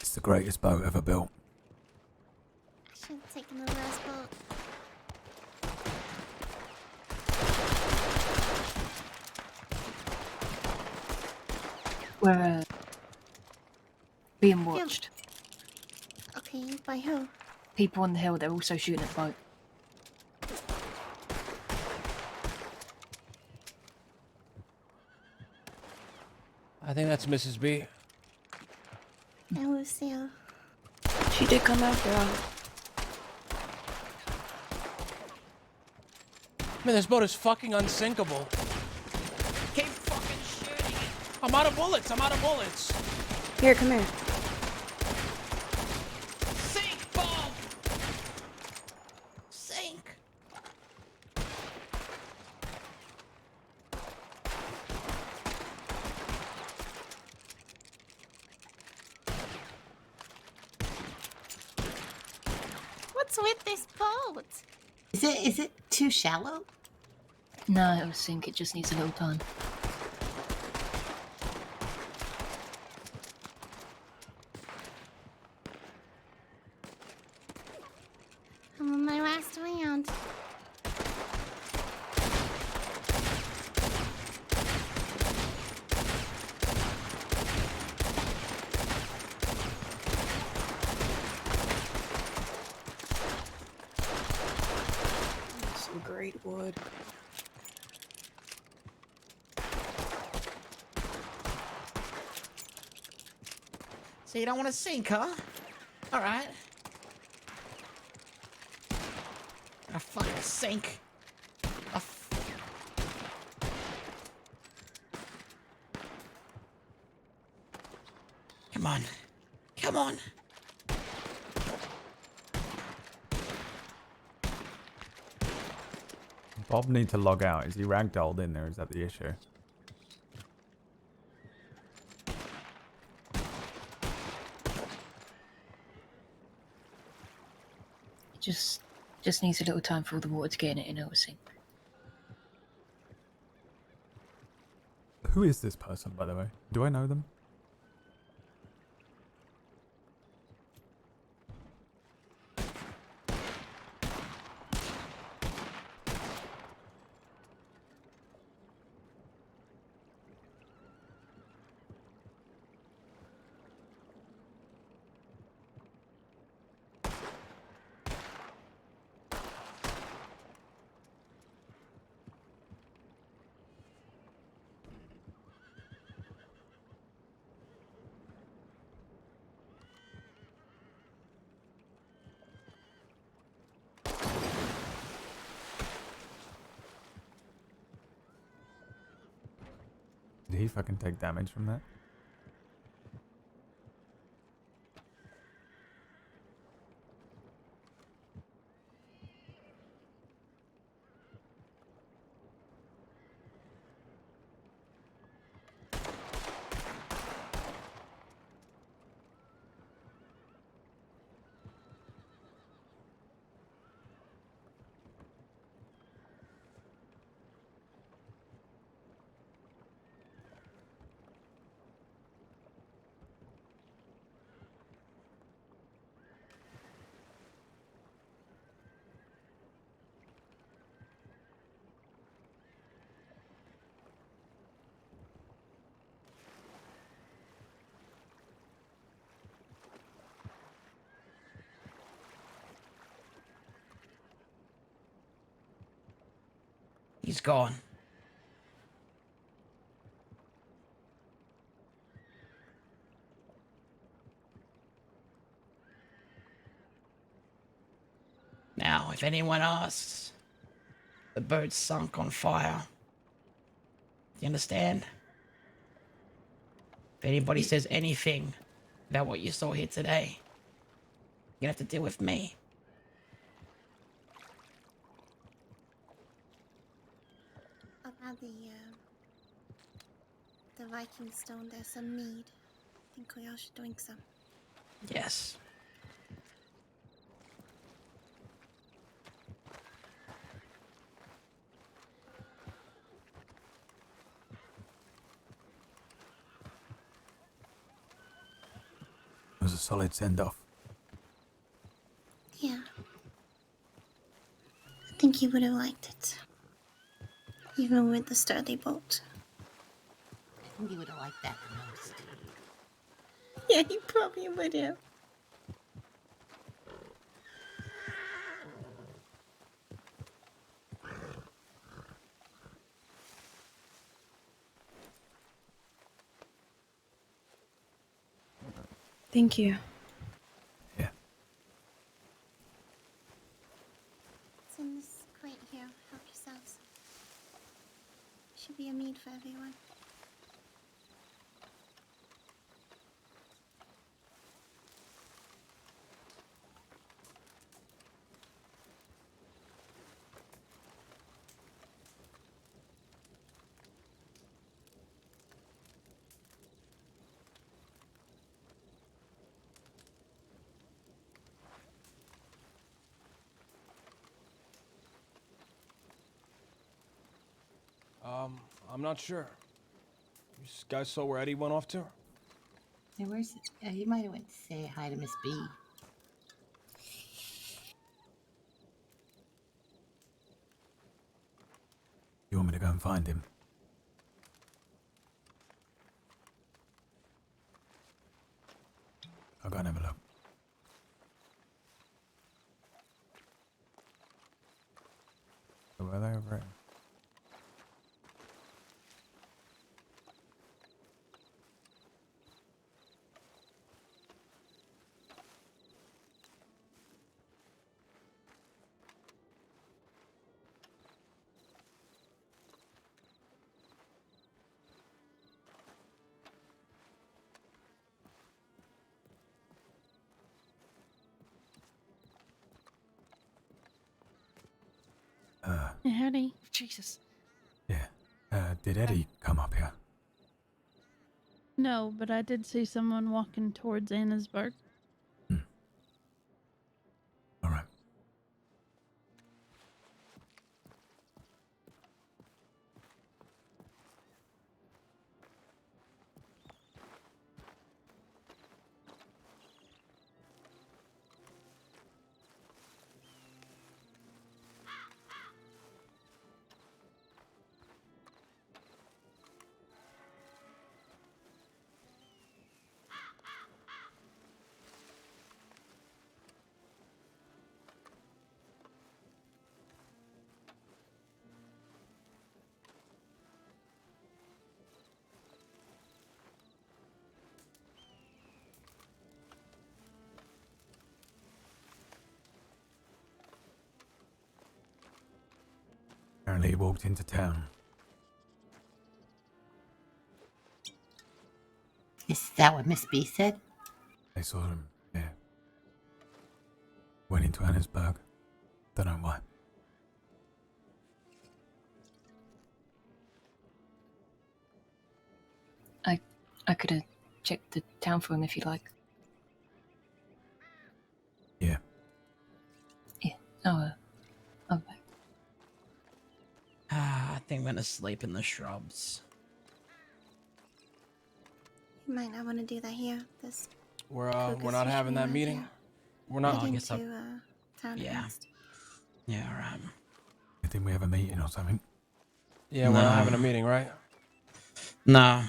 It's the greatest boat ever built. I should have taken the last boat. We're being watched. Okay, by who? People on the hill, they're also shooting at the boat. I think that's Mrs. B. And Lucille. She did come after all. Man, this boat is fucking unsinkable. Keep fucking shooting it. I'm out of bullets. I'm out of bullets. Here, come here. Sink, Bob! Sink! What's with this boat? Is it too shallow? No, it'll sink. It just needs a little time. I'm on my last round. So you don't want to sink, huh? All right. Gonna fucking sink. Come on. Come on. Bob need to log out. Is he ragdolled in there? Is that the issue? Just needs a little time for all the water to get in it and it'll sink. Who is this person, by the way? Do I know them? Did he fucking take damage from that? He's gone. Now, if anyone asks, the boat's sunk on fire. Do you understand? If anybody says anything about what you saw here today, you're gonna have to deal with me. About the Viking stone, there's some mead. I think we all should drink some. Yes. It was a solid send-off. Yeah. I think he would have liked it. Even with the sturdy bolt. I think he would have liked that the most. Yeah, he probably would have. Thank you. Yeah. It's in this crate here. Help yourselves. Should be a mead for everyone. I'm not sure. You guys saw where Eddie went off to? Hey, where's he might have went to say hi to Miss B. You want me to go and find him? I'll go and have a look. So where are they over here? Howdy. Jesus. Yeah. Did Eddie come up here? No, but I did see someone walking towards Annesburg. All right. Apparently he walked into town. Is that what Miss B said? They saw him, yeah. Went into Annesburg. Don't know why. I could have checked the town for him if you like. Yeah. Yeah. I'll be back. I think I'm gonna sleep in the shrubs. You might not want to do that here. This We're Crocus not having usually that around meeting. here. We're No, not. I Head guess I'll- into town yeah. next. Yeah, alright. You think we have a meeting or something? Yeah, we're No. not having a meeting, right? No.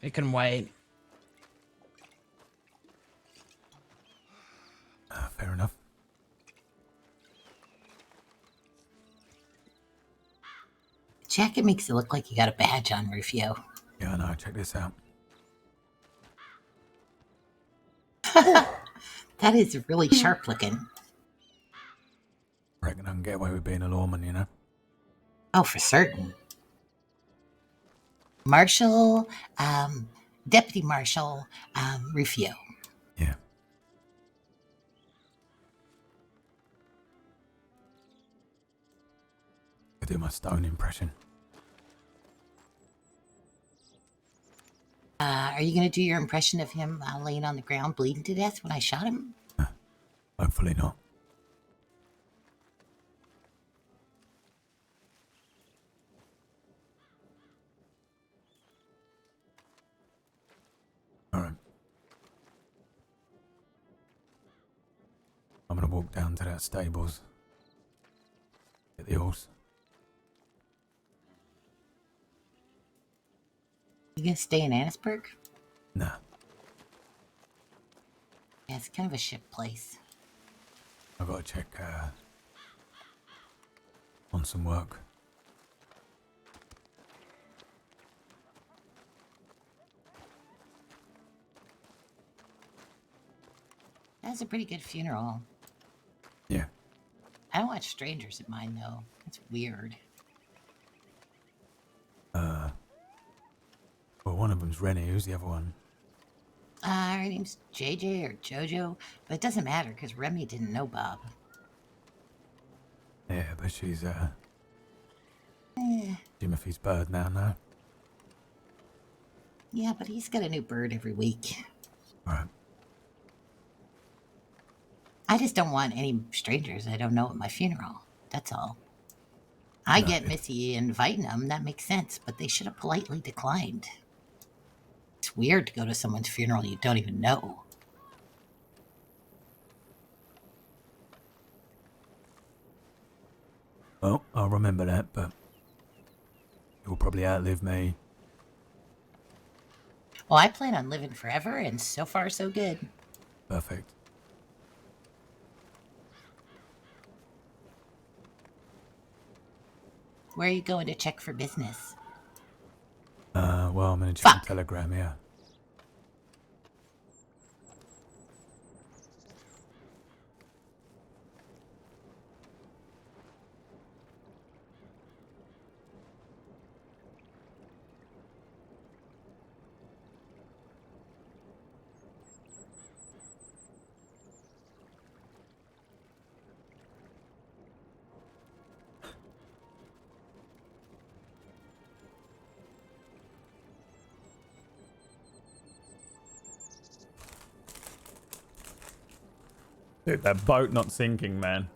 It can wait. Fair enough. Jacket makes it look like you got a badge on, Rufio. Yeah, I know. Check this out. That is really sharp looking. Reckon I can get away with being a lawman, you know? Oh, for certain. Marshal, Deputy Marshal, Rufio. Yeah. I do my Stone impression. Are you going to do your impression of him laying on the ground bleeding to death when I shot him? Hopefully not. Alright. I'm gonna walk down to that stables. Get the horse. You going to stay in Annesburg? Nah. Yeah, it's kind of a shit place. I've got to check on some work. That's a pretty good funeral. Yeah. I don't watch strangers at mine, though. That's weird. Well, one of them's Rennie. Who's the other one? Her name's JJ or JoJo, but it doesn't matter because Remy didn't know Bob. Yeah, but she's Eh, Timothy's bird now, no? yeah, but he's got a new bird every week. Alright. I just don't want any strangers I don't know at my funeral. That's all. I No, get it- Missy inviting them, that makes sense, but they should have politely declined. It's weird to go to someone's funeral you don't even know. Well, I'll remember that, but you'll probably outlive me. Well, I plan on living forever, and so far, so good. Perfect. Where are you going to check for business? Well, I'm gonna check Fuck. the telegram here. Dude, that boat not sinking, man.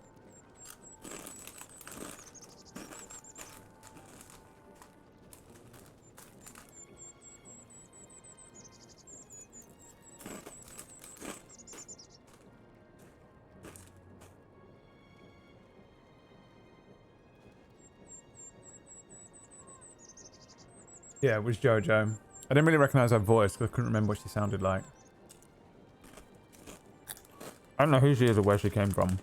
Yeah, it was Jojo. I didn't really recognize her voice because I couldn't remember what she sounded like. I don't know who she is or where she came from.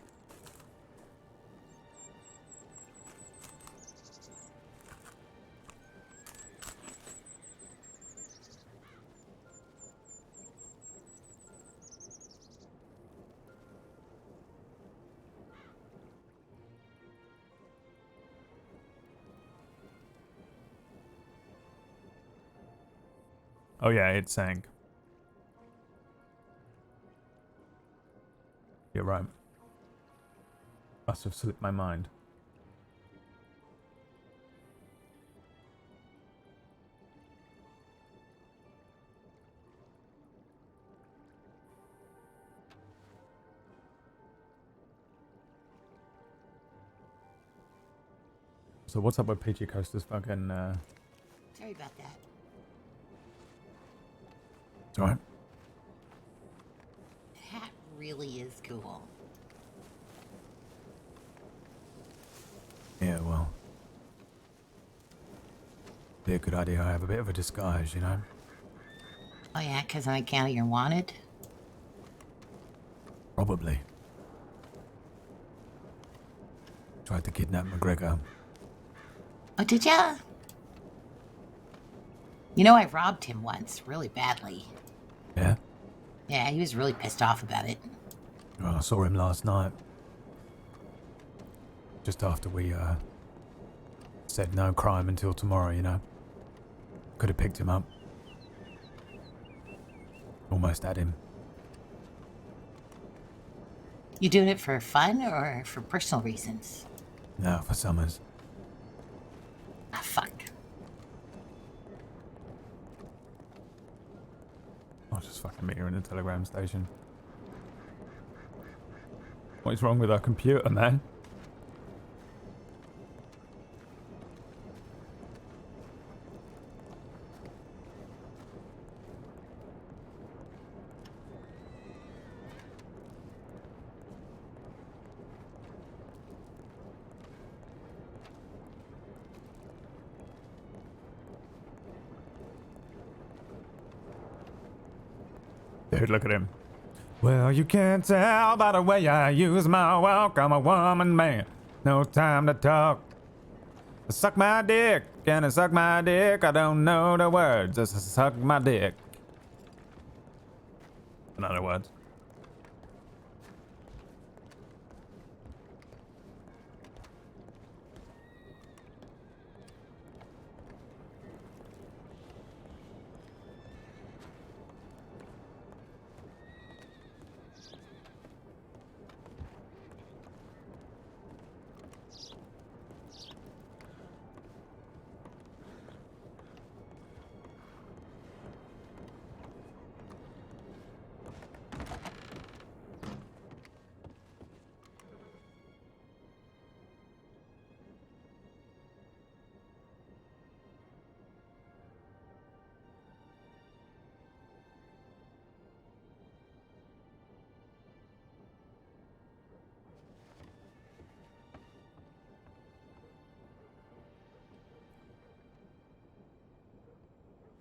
Oh yeah, it sank. You're right. Must have slipped my mind. So what's up with Peachy Coaster's fucking Sorry about that. It's alright. The hat really is cool. Yeah, well. Be a good idea I have a bit of a disguise, you know? Oh yeah, because on account of you're wanted? Probably. Tried to kidnap McGregor. Oh, did ya? You know, I robbed him once, really badly. Yeah? Yeah, he was really pissed off about it. Well, I saw him last night. Just after we, said no crime until tomorrow, you know? Could have picked him up. Almost had him. You doing it for fun or for personal reasons? No, for Summers. Ah, fuck. I'll just fucking meet her in the telegram station. What is wrong with our computer, man? Dude, look at him. Well, you can't tell by the way I use my walk. I'm a woman, man. No time to talk. Suck my dick. Can I suck my dick? I don't know the words. Just suck my dick. In other words.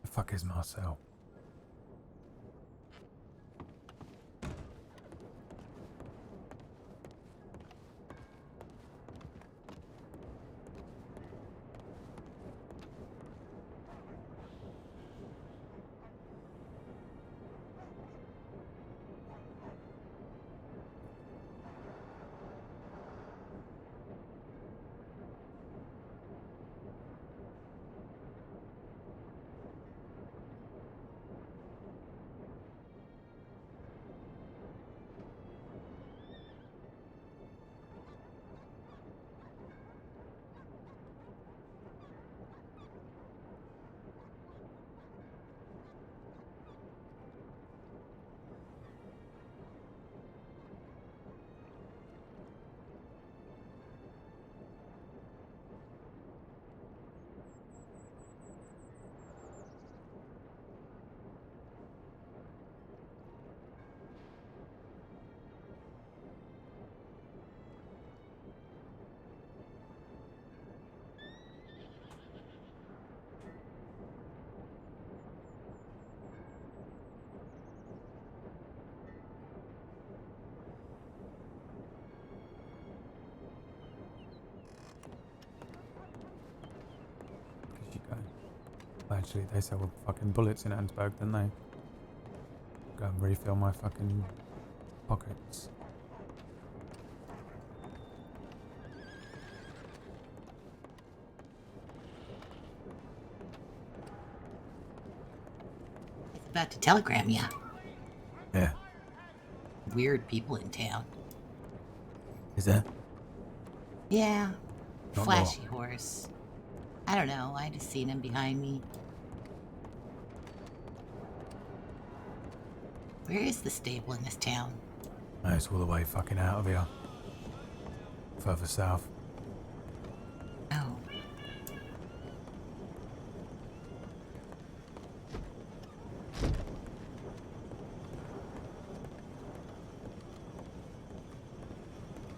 The fuck is Marcel? Actually, they sell fucking bullets in Ansburg, don't they? Go and refill my fucking pockets. It's about to telegram you. Yeah. Weird people in town. Is there? Yeah. Not Flashy horse. I don't know. I just seen him behind me. Where is the stable in this town? No, it's all the way fucking out of here. Further south. Oh.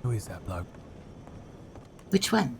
Who is that bloke? Which one?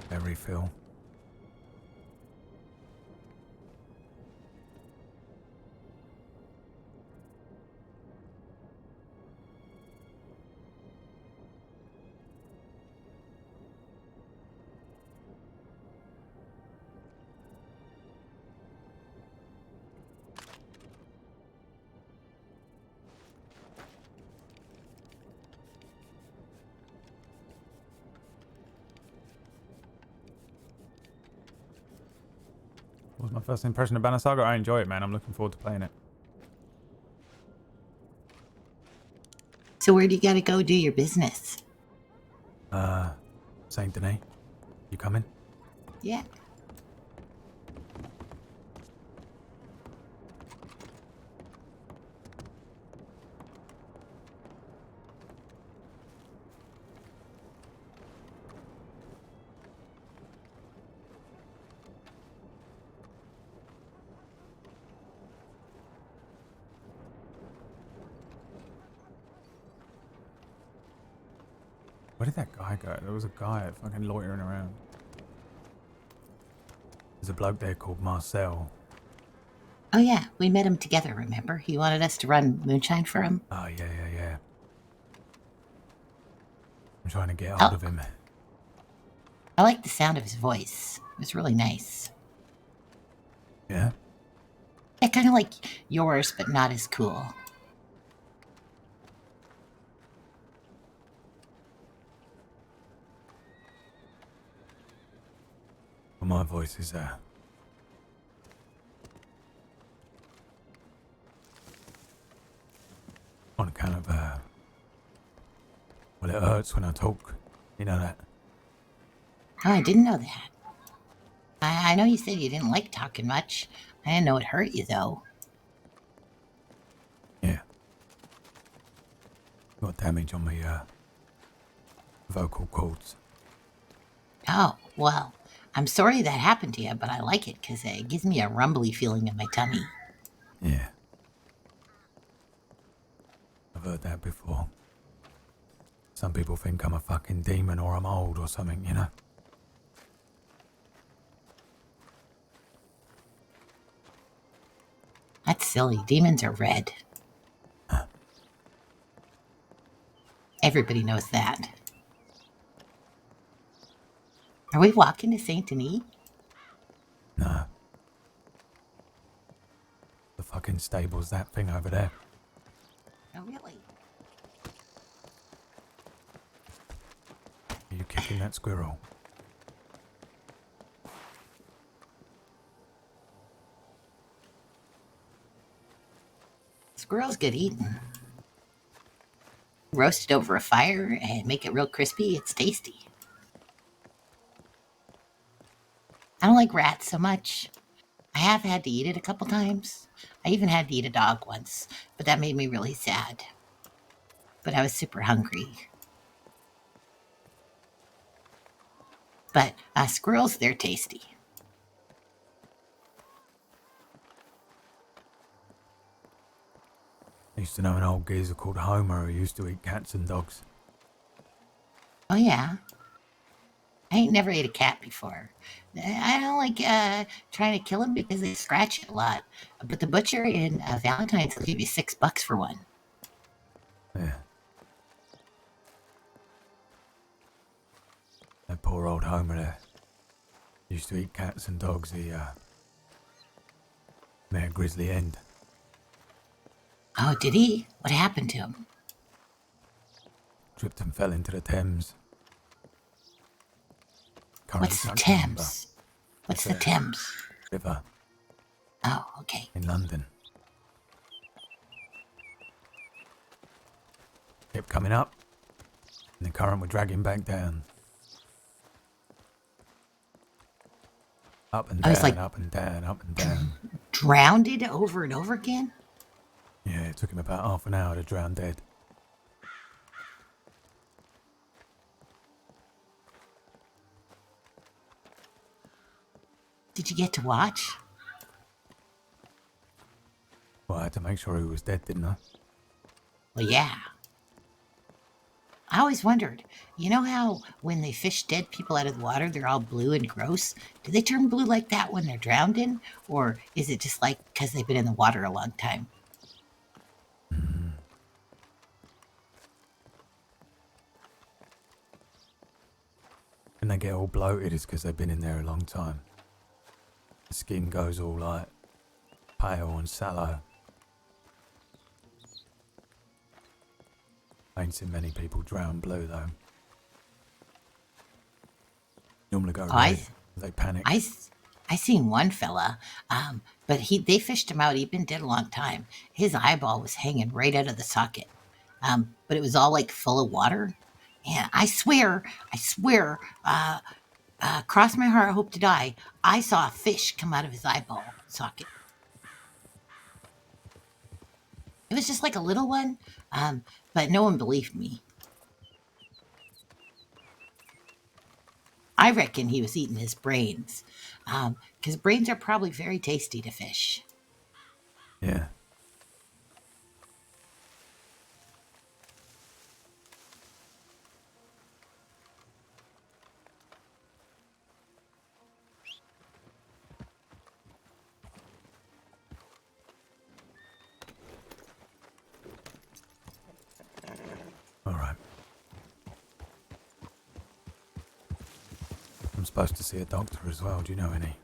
Every Phil. What was my first impression of Banner Saga? I enjoy it, man. I'm looking forward to playing it. So where do you gotta go do your business? Saint Denis. You coming? Yeah. Where did that guy go? There was a guy fucking loitering around. There's a bloke there called Marcel. Oh yeah, we met him together, remember? He wanted us to run moonshine for him. Oh, yeah. I'm trying to get hold of him. I like the sound of his voice. It was really nice. Yeah? Yeah, kind of like yours, but not as cool. Well, my voice is, on account of, well, it hurts when I talk. You know that? Oh, I didn't know that. I know you said you didn't like talking much. I didn't know it hurt you, though. Yeah. Got damage on my, vocal cords. Oh, well, I'm sorry that happened to you, but I like it because it gives me a rumbly feeling in my tummy. Yeah. I've heard that before. Some people think I'm a fucking demon or I'm old or something, you know? That's silly. Demons are red. Everybody knows that. Are we walking to Saint Denis? No. The fucking stable's that thing over there. Oh, really? Are you kicking that squirrel? Squirrel's good eating. Roast it over a fire and make it real crispy. It's tasty. I don't like rats so much. I have had to eat it a couple times. I even had to eat a dog once, but that made me really sad. But I was super hungry. But squirrels, they're tasty. I used to know an old geezer called Homer who used to eat cats and dogs. Oh, yeah. I ain't never ate a cat before. I don't like trying to kill them because they scratch it a lot. But the butcher in Valentine's will give you $6 for one. Yeah. That poor old Homer there used to eat cats and dogs. He met a grizzly end. Oh, did he? What happened to him? Tripped and fell into the Thames. Currently What's the stuck in limbo. Thames? What's It's the a Thames? river Oh, okay. in London. Kept coming up, and the current would drag him back down. Up and I was down, like- up and down, up and down. Drowned it over and over again? Yeah, it took him about half an hour to drown dead. Did you get to watch? Well, I had to make sure he was dead, didn't I? Well, yeah. I always wondered, you know how when they fish dead people out of the water, they're all blue and gross? Do they turn blue like that when they're drowned in? Or is it just like because they've been in the water a long time? When they get all bloated, it's because they've been in there a long time. The skin goes all like pale and sallow. I ain't seen many people drown blue though. Normally go red. They panic. I seen one fella, but they fished him out. He'd been dead a long time. His eyeball was hanging right out of the socket, but it was all like full of water. And I swear, cross my heart, hope to die, I saw a fish come out of his eyeball socket. It was just like a little one, but no one believed me. I reckon he was eating his brains, because brains are probably very tasty to fish. Yeah. All right. I'm supposed to see a doctor as well. Do you know any?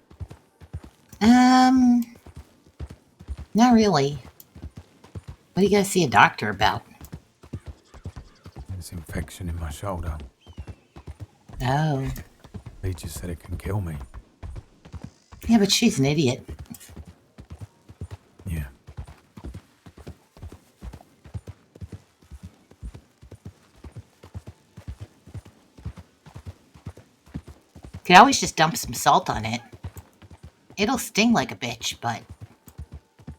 Not really. What do you gotta see a doctor about? This infection in my shoulder. Oh. He just said it can kill me. Yeah, but she's an idiot. Yeah. Could always just dump some salt on it. It'll sting like a bitch, but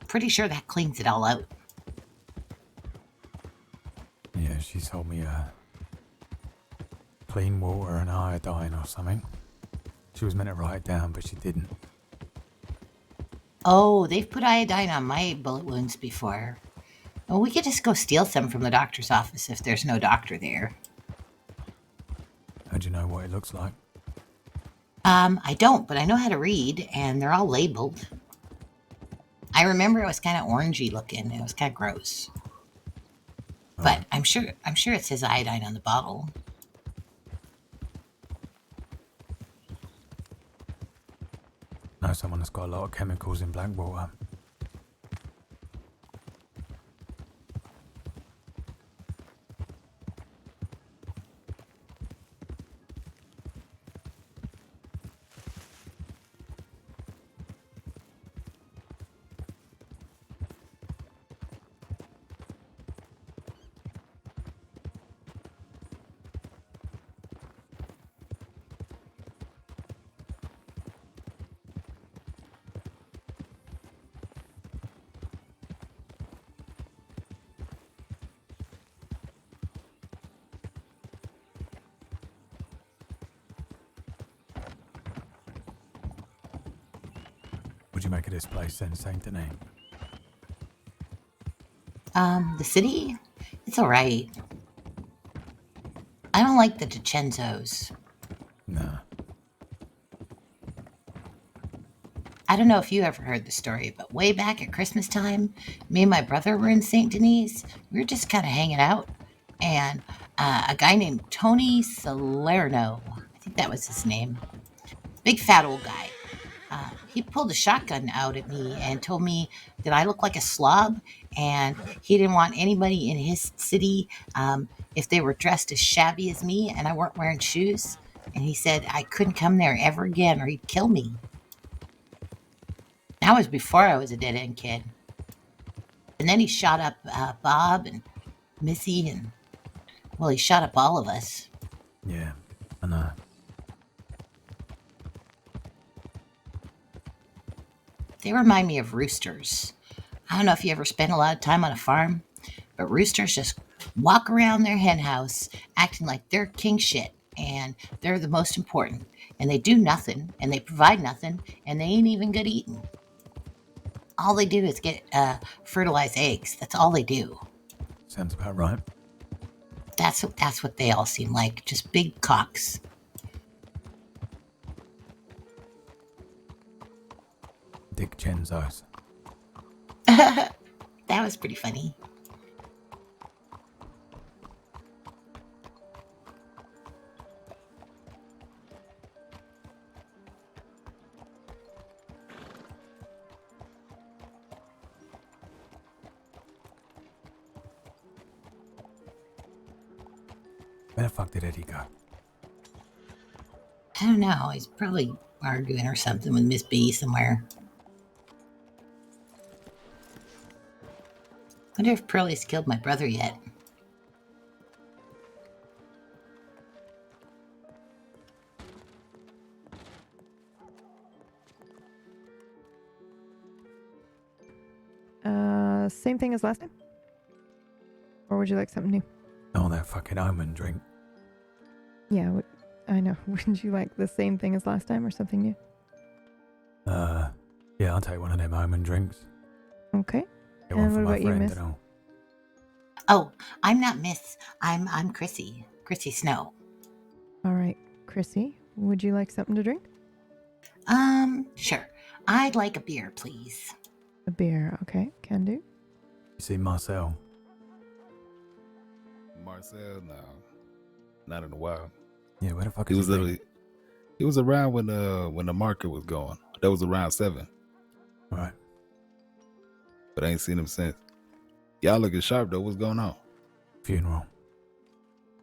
pretty sure that cleans it all out. Yeah, she told me clean water and iodine or something. She was meant to write it down, but she didn't. Oh, they've put iodine on my bullet wounds before. Well, we could just go steal some from the doctor's office if there's no doctor there. How'd you know what it looks like? I don't, but I know how to read, and they're all labeled. I remember it was kind of orangey looking. It was kind of gross. But I'm sure it says iodine on the bottle. Know someone that's got a lot of chemicals in Blackwater. What'd you make of this place then, Saint Denis? The city? It's alright. I don't like the DiCenzos. Nah. I don't know if you ever heard the story, but way back at Christmas time, me and my brother were in St. Denis. We were just kind of hanging out, and a guy named Tony Salerno, I think that was his name, big fat old guy. He pulled a shotgun out at me and told me that I look like a slob, and he didn't want anybody in his city if they were dressed as shabby as me and I weren't wearing shoes. And he said I couldn't come there ever again or he'd kill me. That was before I was a dead end kid. And then he shot up Bob and Missy, and well, he shot up all of us. Yeah, I know. They remind me of roosters. I don't know if you ever spent a lot of time on a farm, but roosters just walk around their hen house acting like they're king shit and they're the most important. And they do nothing and they provide nothing and they ain't even good eating. All they do is get fertilized eggs. That's all they do. Sounds about right. That's what they all seem like. Just big cocks. Dick Chenzos. That was pretty funny. Where the fuck did Eddie go? I don't know. He's probably arguing or something with Miss B somewhere. Wonder if Pearlie's killed my brother yet. Same thing as last time? Or would you like something new? Oh, that fucking almond drink. Yeah, I know. Would you like the same thing as last time or something new? Yeah, I'll take one of them almond drinks. Okay. Get one And for what my about you, friend miss? and all. Oh, I'm not Miss. I'm Chrissy. Chrissy Snow. All right, Chrissy, would you like something to drink? Sure. I'd like a beer, please. A beer, okay, can do. You see Marcel? Marcel, no, not in a while. Yeah, where the fuck He is was he? literally, he was around when the market was going. That was around 7. Right. But I ain't seen him since. Y'all looking sharp though. What's going on? Funeral.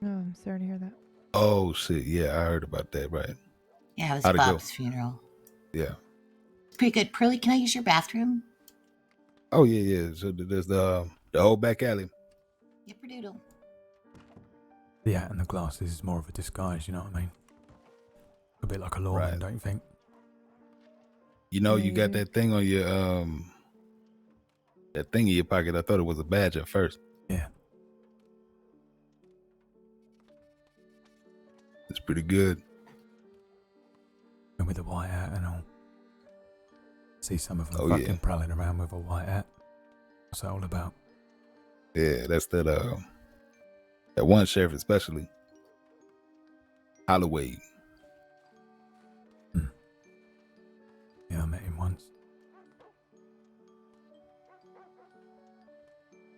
Oh, I'm sorry to hear that. Oh shit, yeah, I heard about that. Right. Yeah, it was How'd it go? Bob's funeral. Yeah. Pretty good. Pearlie, can I use your bathroom? Oh yeah. So there's the whole back alley. Yipperdoodle. The hat and the glasses is more of a disguise, you know what I mean? A bit like a lawman, Right. don't you think? You know, Yeah, you you got do. that thing on your that thing in your pocket. I thought it was a badge at first. Yeah. It's pretty good. And with the white hat and all. See some of them Oh, fucking yeah. prowling around with a white hat. What's that all about? Yeah, that's that one sheriff especially. Holloway. Yeah, I met him once.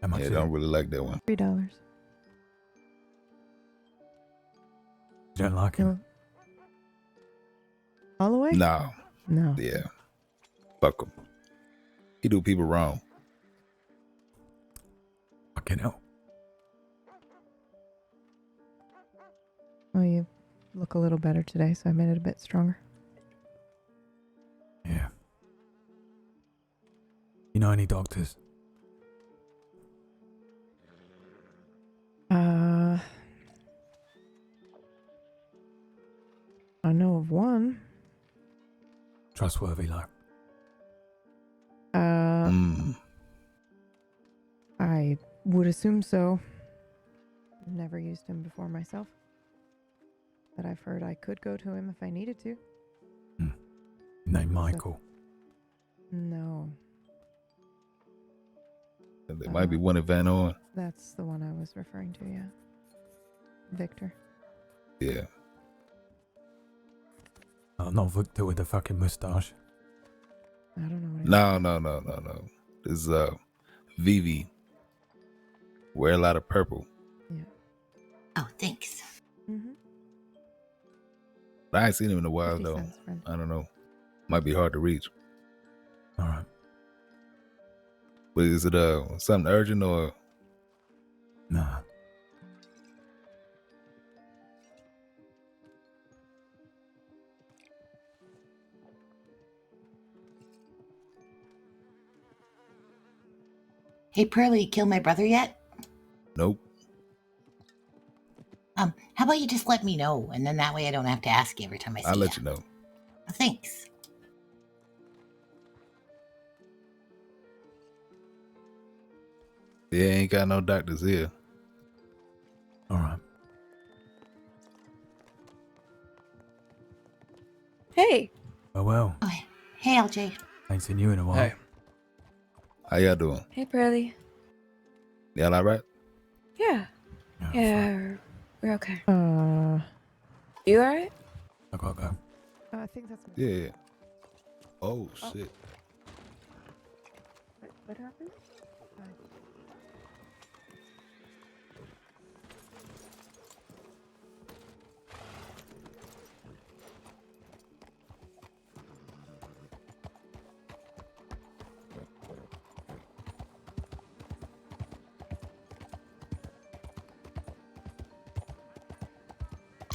How much Yeah, is don't it? really like that one. $3. You don't like him? No. Holloway? No. No. Yeah. Fuck him. He do people wrong. Fucking hell. Well, you look a little better today, so I made it a bit stronger. Yeah. You know any doctors? I know of one. Trustworthy, like. I would assume so. I've never used him before myself. But I've heard I could go to him if I needed to. Named Michael. No. There might be one in Van Horn. That's the one I was referring to, yeah. Victor. Yeah. Oh, not Victor with the fucking mustache. I don't know what No. This is Vivi. Wear a lot of purple. Oh, thanks. Mm-hmm. I ain't seen him in a while 50 though. cents, friend. I don't know. Might be hard to reach. All right. But is it something urgent or? Nah. Hey, Pearly, you killed my brother yet? Nope. How about you just let me know, and then that way I don't have to ask you every time I see I'll let you know. Thanks. Yeah, ain't got no doctors here. All right. Hey. Oh, well. Oh, hey, LJ. Ain't seen you in a while. Hey. How y'all doing? Hey, Pearly. Y'all all right? Yeah. Yeah, we're okay. Uh, You alright? I gotta go. I think that's... Yeah. Oh, shit. What happened?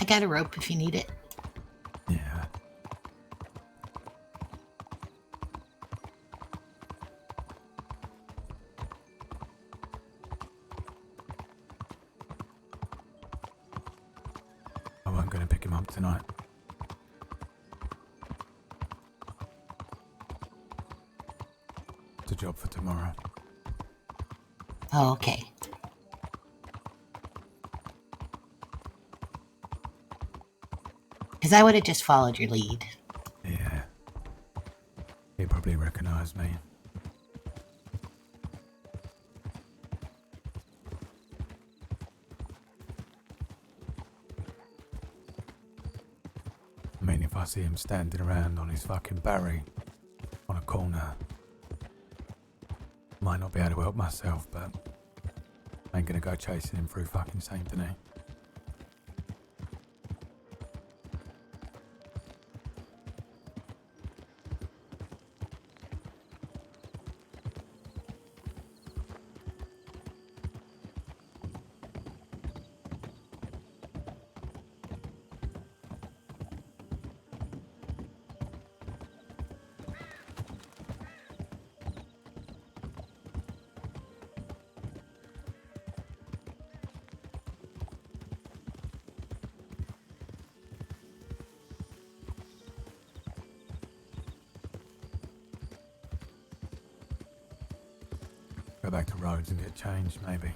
I got a rope if you need it. Yeah. I wasn't gonna pick him up tonight. It's a job for tomorrow. Oh, okay. Because I would have just followed your lead. Yeah. He probably recognized me. I mean, if I see him standing around on his fucking Barry on a corner, might not be able to help myself, but I ain't gonna go chasing him through fucking Saint Denis. Go back to Rhodes and get changed, maybe.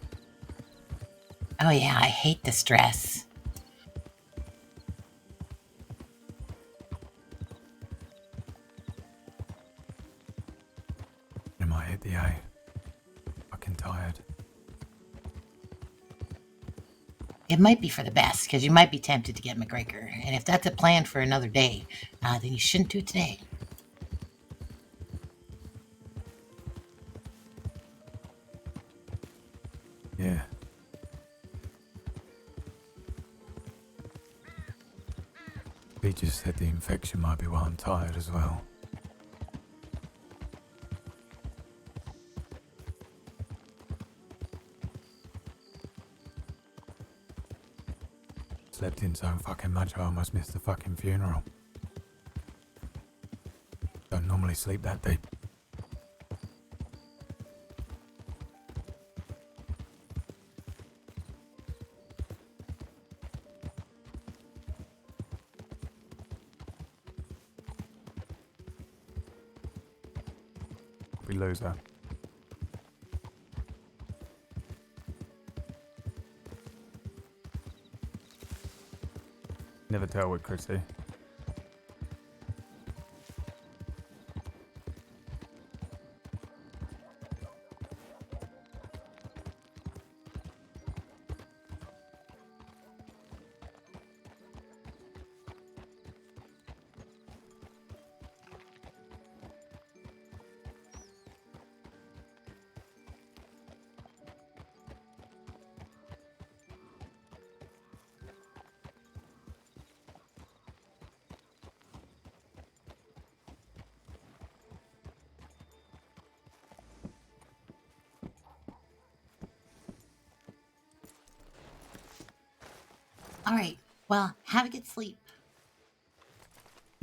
Oh, yeah, I hate the stress. I might hit the A. Fucking tired. It might be for the best, because you might be tempted to get McGregor. And if that's a plan for another day, then you shouldn't do it today. Yeah. He just said the infection might be why I'm tired as well. Slept in so fucking much I almost missed the fucking funeral. Don't normally sleep that deep. We lose her. Never tell with Chrissy. All right. Well, have a good sleep.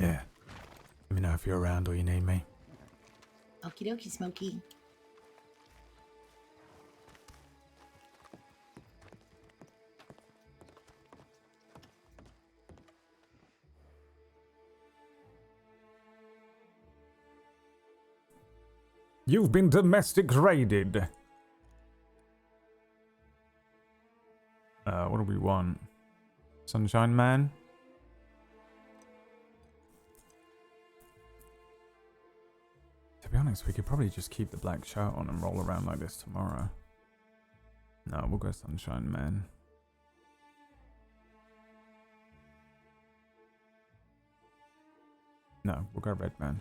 Yeah. Let me know if you're around or you need me. Okie dokie, Smokey. You've been domestic raided. What do we want? Sunshine Man? To be honest, we could probably just keep the black shirt on and roll around like this tomorrow. No, we'll go Sunshine Man. No, we'll go Red Man.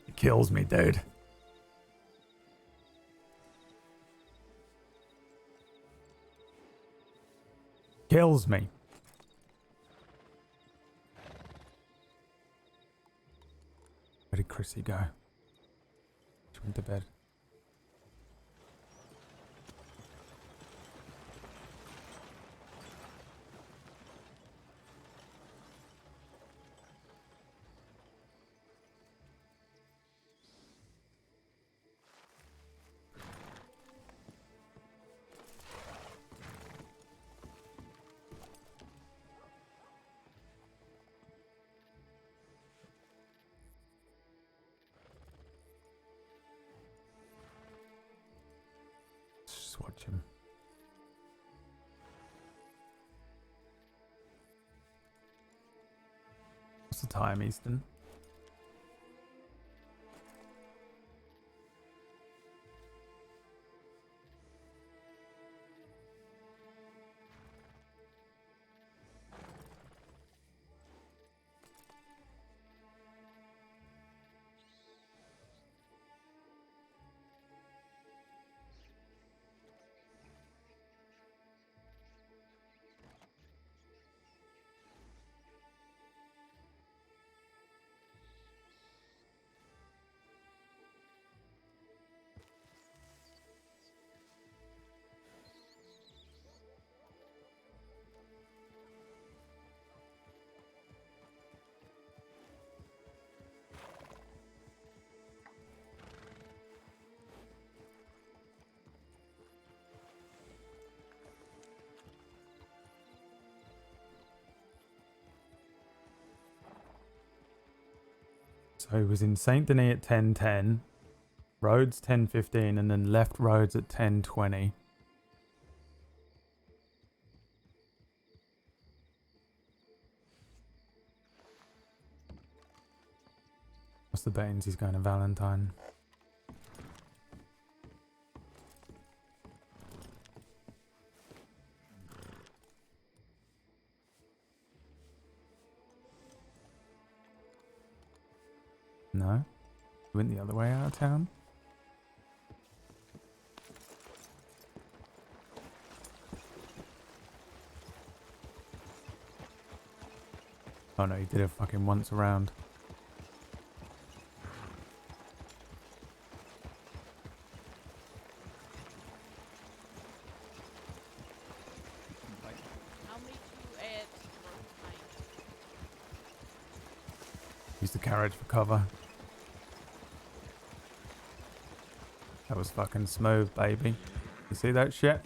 It kills me, dude. Kills me. Where did Chrissy go? She went to bed. Just watch him. What's the time, Easton? So he was in Saint Denis at 10:10, Rhodes 10:15, and then left Rhodes at 10:20. What's the bettings? He's going to Valentine. No? He went the other way out of town? Oh no, he did it fucking once around. Use the carriage for cover. That was fucking smooth, baby. You see that shit?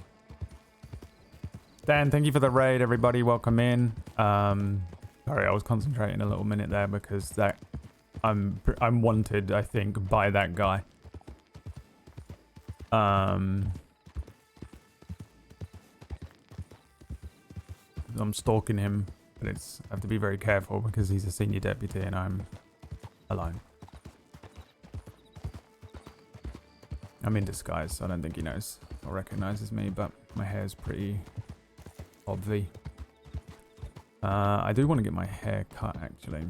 Dan, thank you for the raid, everybody. Welcome in. Sorry, I was concentrating a little minute there because that I'm wanted, I think, by that guy. I'm stalking him, but I have to be very careful because he's a senior deputy and I'm alone. I'm in disguise, so I don't think he knows. or recognizes me, but my hair's pretty obvi. I do want to get my hair cut, actually.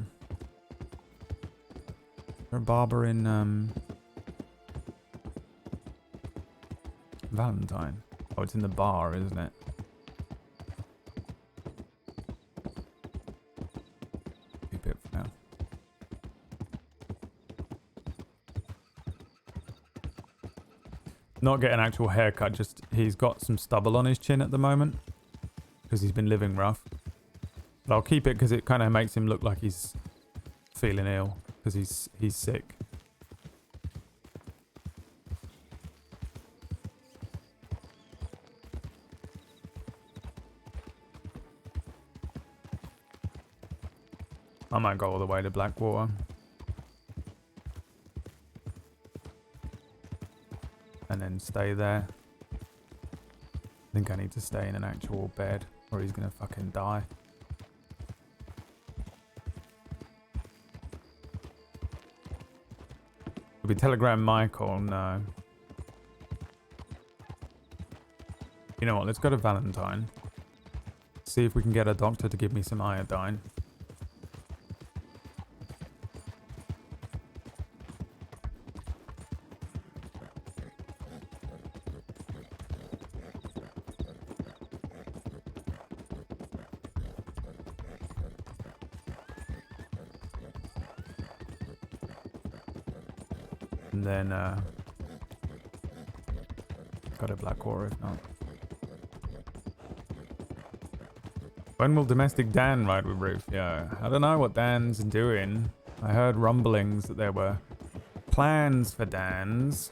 Is there a barber in Valentine? Oh, it's in the bar, isn't it? Keep it for now. Not get an actual haircut, just he's got some stubble on his chin at the moment because he's been living rough. But I'll keep it because it kind of makes him look like he's feeling ill because he's sick. I might go all the way to Blackwater. And then stay there. I think I need to stay in an actual bed or he's gonna fucking die. Could we telegram Michael? No. You know what, let's go to Valentine. See if we can get a doctor to give me some iodine. And then, go to Blackwater if not. When will Domestic Dan ride with Roof? Yeah, I don't know what Dan's doing. I heard rumblings that there were plans for Dan's.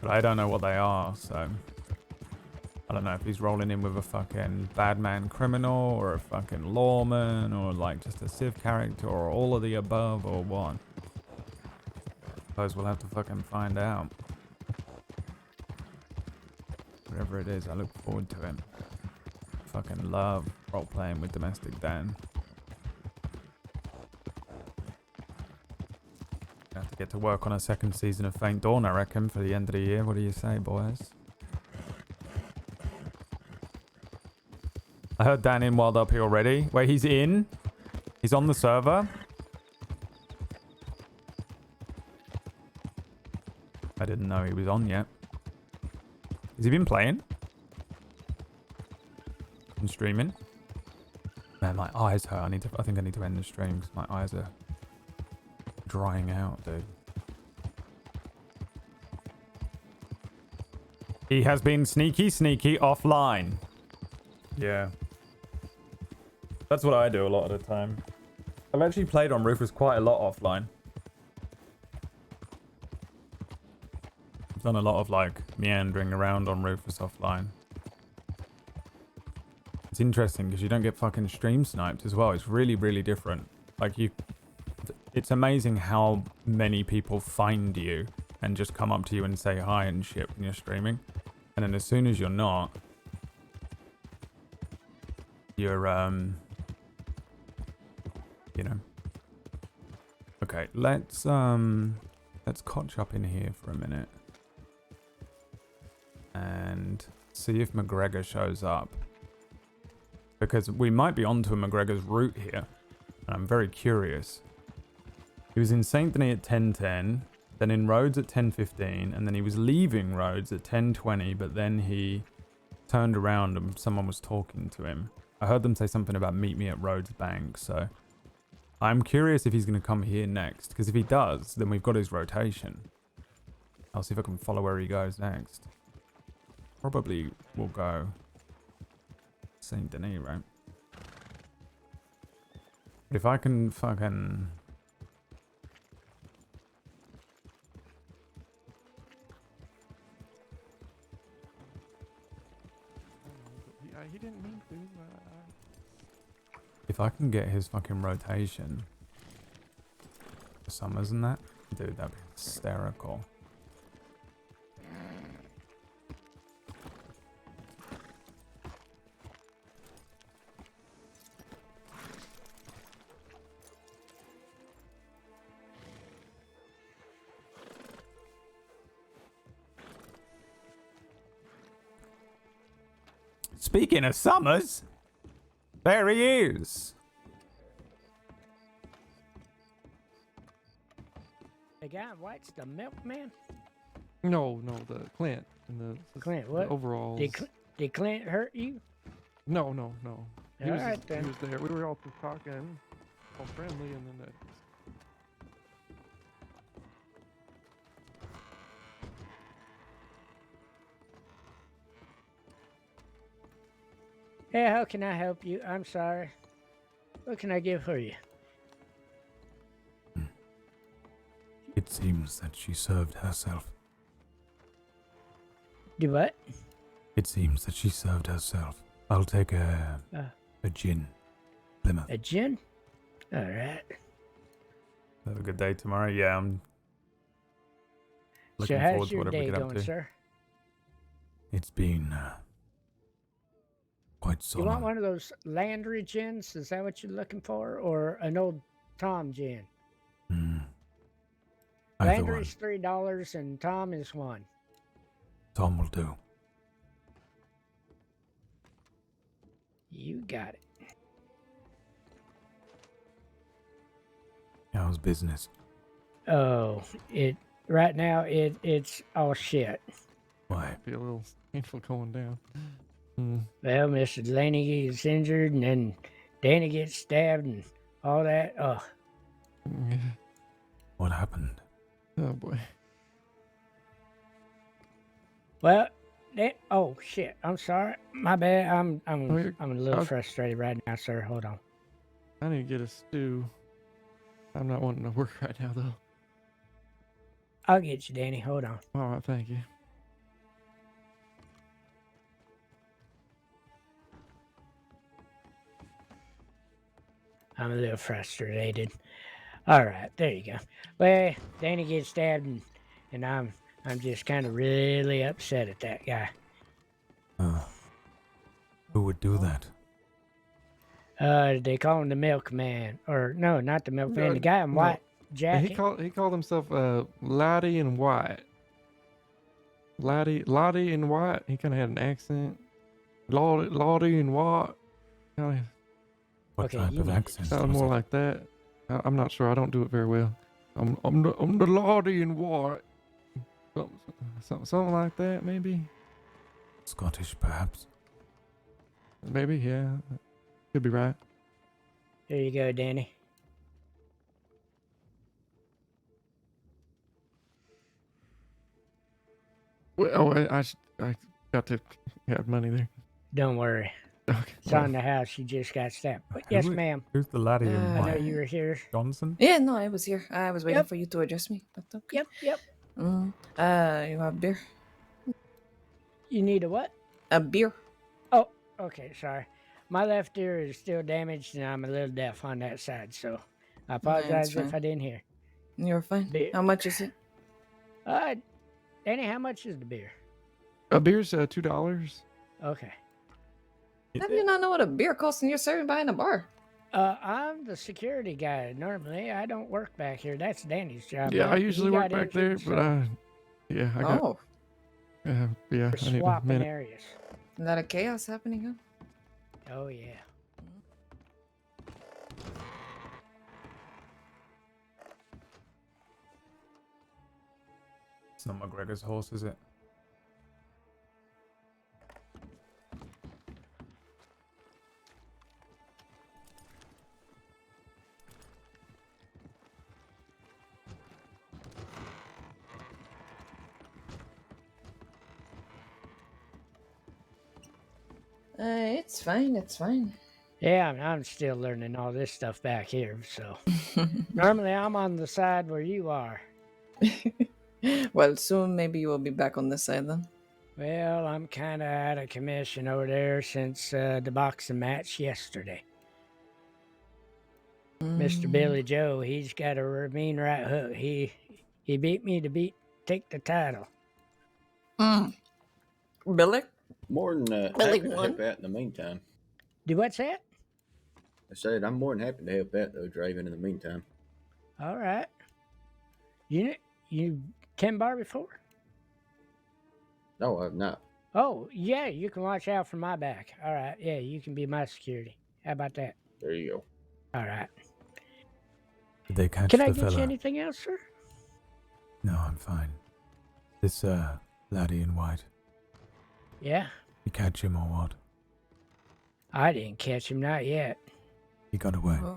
But I don't know what they are, so... I don't know if he's rolling in with a fucking bad man criminal or a fucking lawman or like just a civ character or all of the above or what. Suppose we'll have to fucking find out. Whatever it is, I look forward to it. Fucking love role-playing with Domestic Dan. Have to get to work on a second season of Faint Dawn, I reckon, for the end of the year. What do you say, boys? I heard Dan in Wild Up here already. Wait, he's in? He's on the server? I didn't know he was on yet. Has he been playing? And streaming? Man, my eyes hurt. I think I need to end the stream because my eyes are drying out, dude. He has been sneaky offline. Yeah. That's what I do a lot of the time. I've actually played on Rufus quite a lot offline. I've done a lot of like meandering around on Rufus offline. It's interesting because you don't get fucking stream sniped as well. It's really, really different. Like it's amazing how many people find you and just come up to you and say hi and shit when you're streaming. And then as soon as you're not, you're, you know. Okay, let's cotch up in here for a minute. And see if McGregor shows up. Because we might be onto a McGregor's route here. And I'm very curious. He was in Saint Denis at 10:10, then in Rhodes at 10:15, and then he was leaving Rhodes at 10:20, but then he turned around and someone was talking to him. I heard them say something about meet me at Rhodes Bank, so I'm curious if he's going to come here next, because if he does, then we've got his rotation. I'll see if I can follow where he goes next. Probably will go Saint Denis, right? But if I can fucking... He didn't mean to. If I can get his fucking rotation for Summers and that, dude, that'd be hysterical. Speaking of summers, there he is. The guy in white's the milkman? No, the Clint and the Clint, the what? overalls. Did Clint hurt you? No. He was Alright, then. he was there. We were all just talking, all friendly, and then Hey, how can I help you? I'm sorry. What can I give for you? It seems that she served herself. Do what? It seems that she served herself. I'll take a gin. Plymouth. A gin? Alright. Have a good day tomorrow. Yeah, I'm So looking how's forward to your whatever we day get up going, to. sir? It's been quite You want solemn. one of those Landry gins? Is that what you're looking for? Or an old Tom gin? Either Landry's $3 and Tom is $1. Tom will do. You got it. How's business? Oh, right now it's all shit. Why? be a little painful going down. Well, Mr. Delaney gets injured, and then Danny gets stabbed, and all that. Oh, What happened? Oh boy. well, oh shit. I'm sorry. My bad. I'm a little I'll- frustrated right now, sir. Hold on. I need to get a stew. I'm not wanting to work right now though. I'll get you, Danny. Hold on. All right, thank you. I'm a little frustrated. All right, there you go. Well, Danny gets stabbed, and I'm just kind of really upset at that guy. Who would do that? They call him the milkman, or no, not the milkman. The guy in white jacket. He called himself Lorde and White. Lorde and White. He kind of had an accent. Lorde and White. Kinda What Okay, type you of need- accent sounded was more it? like that. I'm not sure. I don't do it very well. I'm the Lorde and White. Something like that, maybe. Scottish, perhaps? Maybe, yeah. Could be right. There you go, Danny. Well, I got to have money there. Don't worry. Okay. It's on the house. You just got stabbed. But yes, ma'am. Who's the laddie in I know white? you were here. Johnson? Yeah, no, I was here. I was waiting Yep. for you to address me. But okay. Yep. You have beer? You need a what? A beer. Oh, okay. Sorry. My left ear is still damaged, and I'm a little deaf on that side, so I apologize if fine. I didn't hear. You're fine. Beer. How much is it? Danny, how much is the beer? A beer's $2. Okay. How do you not know what a beer costs and you're serving behind a bar? I'm the security guy. Normally, I don't work back here. That's Danny's job. Yeah, I He usually got work back there, injured, but I got. Oh, Yeah, We're I need a swapping minute. areas. a lot of chaos happening, huh? Oh, yeah. It's not McGregor's horse, is it? It's fine. It's fine. Yeah, I'm still learning all this stuff back here, so. Normally, I'm on the side where you are. Well, soon maybe you will be back on this side then. Well, I'm kind of out of commission over there since the boxing match yesterday. Mr. Billy Joe, he's got a mean right hook. He beat me to take the title. Billy? More than Billy happy to won. help out in the meantime. Do what's that? I said I'm more than happy to help out though, Draven. In the meantime, All right. You 10 bar before? no, I've not. Oh, yeah, you can watch out for my back. All right, yeah, you can be my security. How about that? There you go. All right. Did they catch Can I the get you fella? anything else, sir? No, I'm fine. This, laddie in white. Yeah, You catch him or what? I didn't catch him, not yet. He got away. Oh.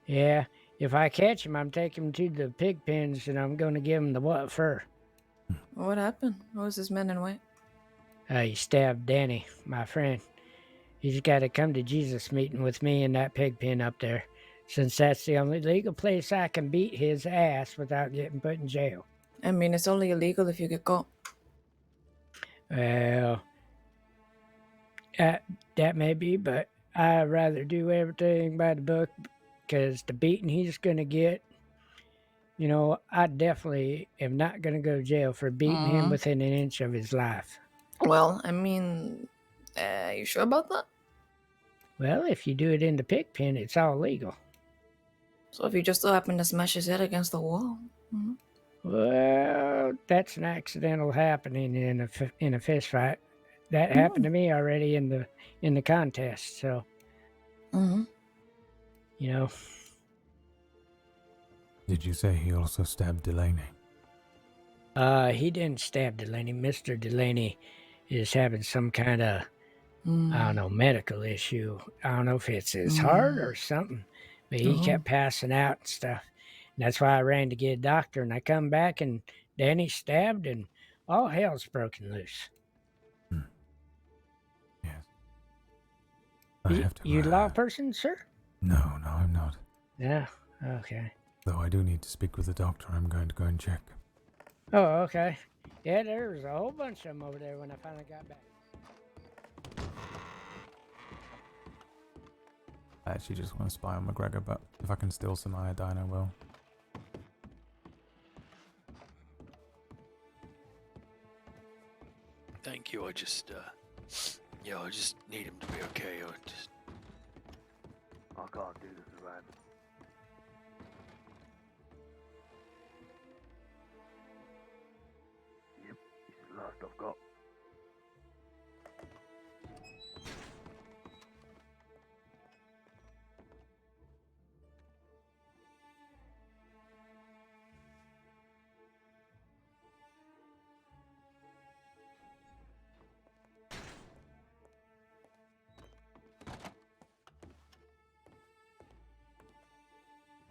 Yeah, if I catch him, I'm taking him to the pig pens and I'm going to give him the what fur. What happened? What was this man in white? He stabbed Danny, my friend. He's got to come to Jesus meeting with me in that pig pen up there, since that's the only legal place I can beat his ass without getting put in jail. I mean, it's only illegal if you get caught. Well, that may be, but I'd rather do everything by the book, because the beating he's going to get, you know, I definitely am not going to go to jail for beating him within an inch of his life. Well, I mean, you sure about that? Well, if you do it in the pig pen, it's all legal. So if you just so happen to smash his head against the wall. Well, that's an accidental happening in a fist fight. That happened to me already in the contest. So, you know. Did you say he also stabbed Delaney? He didn't stab Delaney. Mr. Delaney is having some kind of, I don't know, medical issue. I don't know if it's his heart or something, but he kept passing out and stuff. And that's why I ran to get a doctor, and I come back and Danny stabbed and all hell's broken loose. Yes. I have to. You law person, sir? No, I'm not. Yeah, okay. Though I do need to speak with the doctor. I'm going to go and check. Oh, okay. Yeah, there was a whole bunch of them over there when I finally got back. I actually just want to spy on McGregor, but if I can steal some iodine, I will. Thank you. I just need him to be okay. I can't do this alone. Yep, he's the last I've got.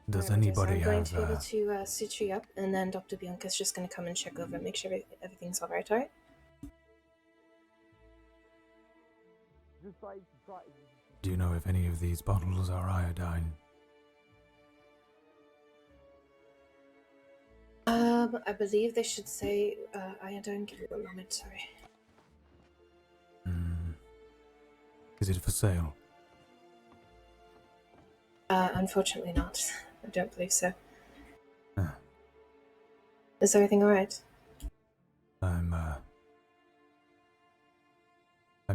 Does Alright, anybody I'm going have? to be able to suit you up, and then Dr. Bianca's just going to come and check over and make sure everything's alright, alright? Do you know if any of these bottles are iodine? I believe they should say iodine. Give me a moment, sorry. Is it for sale? Unfortunately not. I don't believe so. Huh. Is everything alright? I'm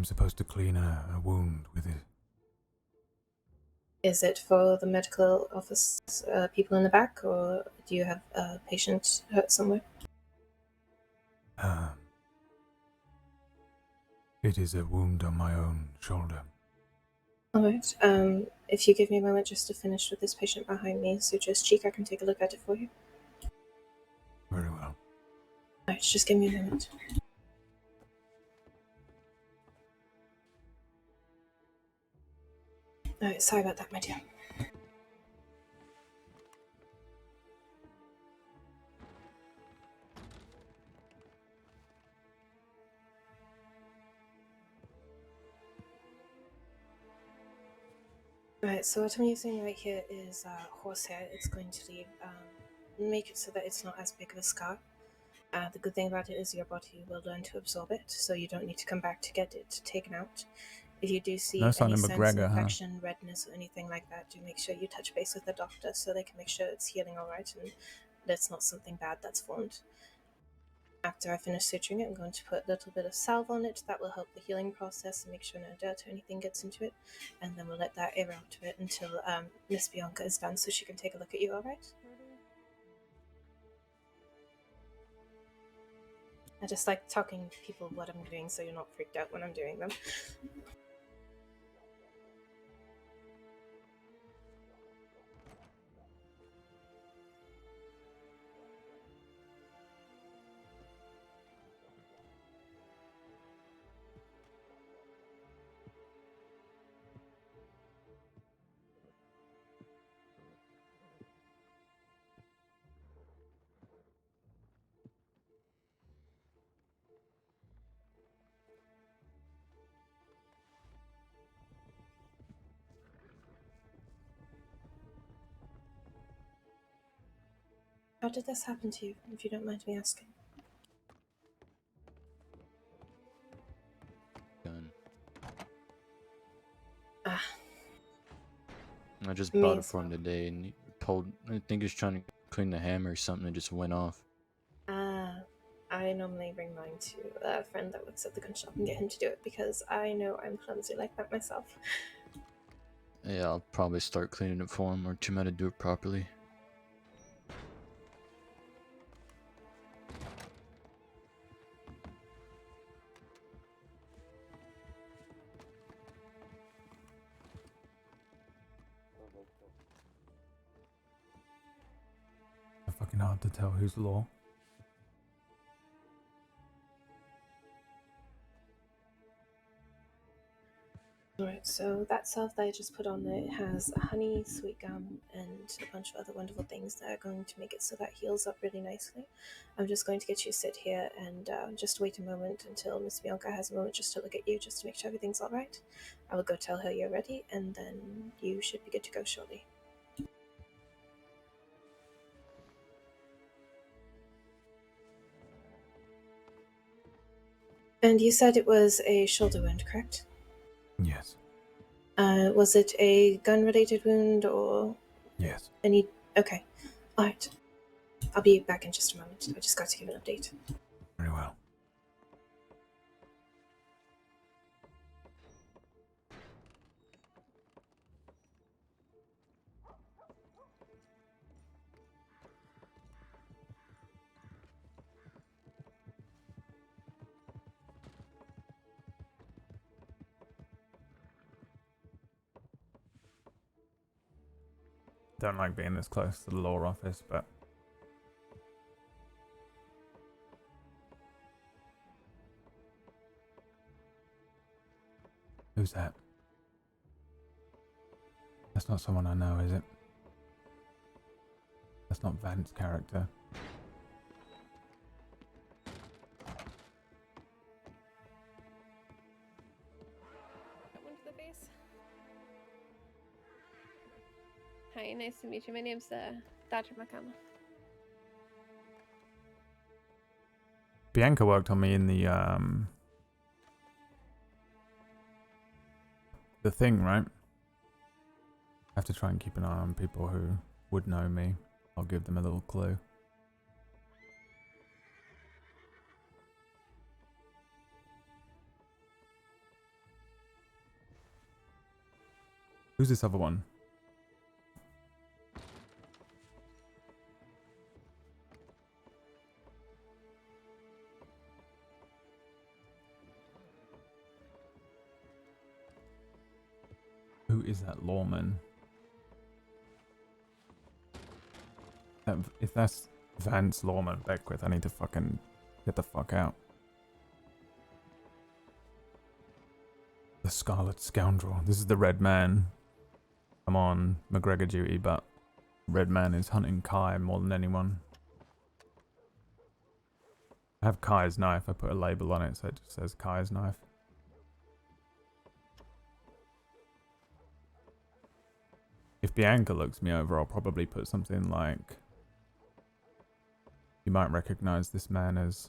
supposed to clean a wound with it. Is it for the medical office people in the back, or do you have a patient hurt somewhere? It is a wound on my own shoulder. Alright, if you give me a moment just to finish with this patient behind me, Sutra's cheek, I can take a look at it for you. Very well. Alright, just give me a moment. Alright, sorry about that, my dear. Alright, so what I'm using right here is horsehair. It's going to leave, make it so that it's not as big of a scar. The good thing about it is your body will learn to absorb it, so you don't need to come back to get it taken out. If you do see No sign any of signs of McGregor, huh? infection, redness, or anything like that, do make sure you touch base with the doctor so they can make sure it's healing alright and that's not something bad that's formed. After I finish suturing it, I'm going to put a little bit of salve on it. That will help the healing process and make sure no dirt or anything gets into it. And then we'll let that air out to it until Miss Bianca is done so she can take a look at you, alright? I just like talking to people what I'm doing so you're not freaked out when I'm doing them. How did this happen to you, if you don't mind me asking? Gun. Ah. I just Me bought it as for him today, and he pulled. I think he was trying to clean the hammer or something, and it just went off. I normally bring mine to a friend that works at the gun shop and get him to do it because I know I'm clumsy like that myself. Yeah, I'll probably start cleaning it for him, or teach him how to do it properly. It's fucking hard to tell who's law. Alright, so that salve that I just put on there has honey, sweet gum, and a bunch of other wonderful things that are going to make it so that heals up really nicely. I'm just going to get you to sit here and just wait a moment until Miss Bianca has a moment just to look at you, just to make sure everything's alright. I will go tell her you're ready, and then you should be good to go shortly. And you said it was a shoulder wound, correct? Yes. Was it a gun-related wound or Yes. any? Okay, all right. I'll be back in just a moment. I just got to give an update. Very well. Don't like being this close to the law office, but who's that? That's not someone I know, is it? That's not Vance's character. That one to the face. Hi, nice to meet you. My name's Dr. Makama. Bianca worked on me in the thing, right? I have to try and keep an eye on people who would know me. I'll give them a little clue. Who's this other one? Who is that lawman? If that's Vance Lawman Beckwith, I need to fucking get the fuck out. The Scarlet Scoundrel. This is the Red Man. I'm on McGregor duty, but Red Man is hunting Kai more than anyone. I have Kai's knife. I put a label on it so it just says Kai's knife. If Bianca looks me over, I'll probably put something like... You might recognize this man as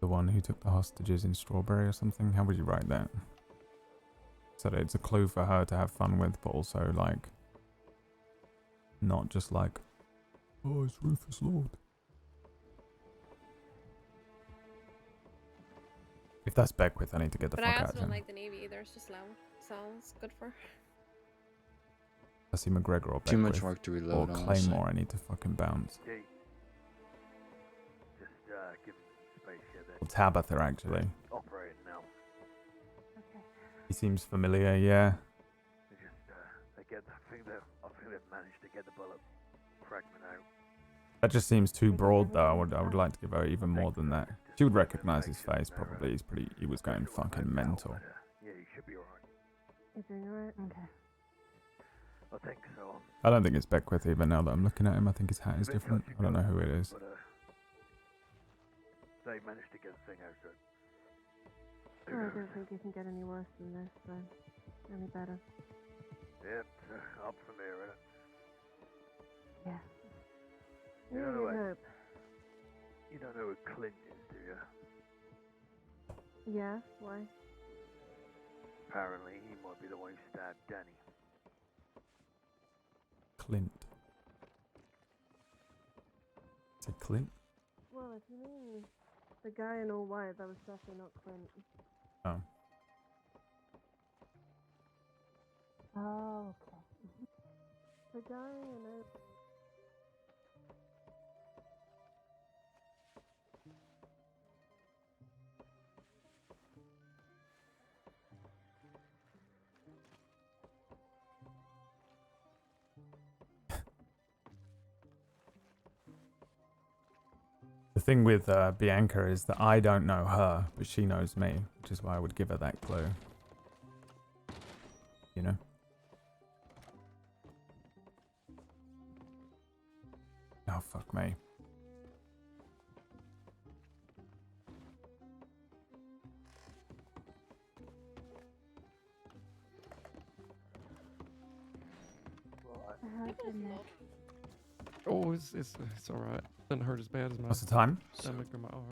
the one who took the hostages in Strawberry or something. How would you write that? So that it's a clue for her to have fun with, but also like... Not just like... Oh, it's Rufus Lorde. If that's Beckwith, I need to get the But fuck I out also of don't him. like the navy either. It's just loud. Sounds good for. I see McGregor or Beckwith. Too much work to reload, or honestly. Claymore, I need to fucking bounce. Just give him space here. Tabitha, actually. Operating now. He seems familiar, yeah. They just, I think they've managed to get the bullet fragment out. That just seems too broad, though. I would like to give her even more than that. She would recognize his face, probably. He was going fucking mental. Yeah, he should be alright. You doing alright? Okay. I think so. I don't think it's Beckwith even now that I'm looking at him. I think his hat is different. I don't know who it is. But, they managed to get the thing out, so. I don't think you can get any worse than this, so any better. Yep, up from here, innit? Yeah. You don't know what, hope. you don't know who Clint is, do you? Yeah, why? Apparently, he might be the one who stabbed Danny. Clint. Is it Clint? Well, if you mean the guy in all white, that was definitely not Clint. Oh. Oh, okay. The guy in it. The thing with Bianca is that I don't know her, but she knows me, which is why I would give her that clue. You know? Oh, fuck me. Oh, it's alright. Doesn't hurt as bad as my What's the time? stomach or my arm.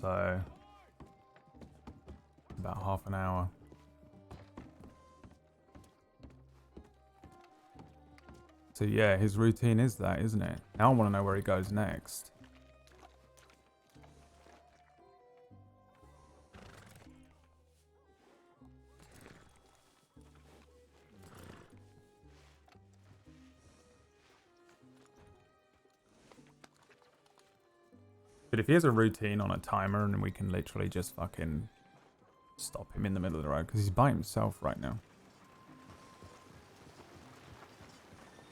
So, about half an hour. So yeah, his routine is that, isn't it? Now I want to know where he goes next. But if he has a routine on a timer and we can literally just fucking stop him in the middle of the road, because he's by himself right now.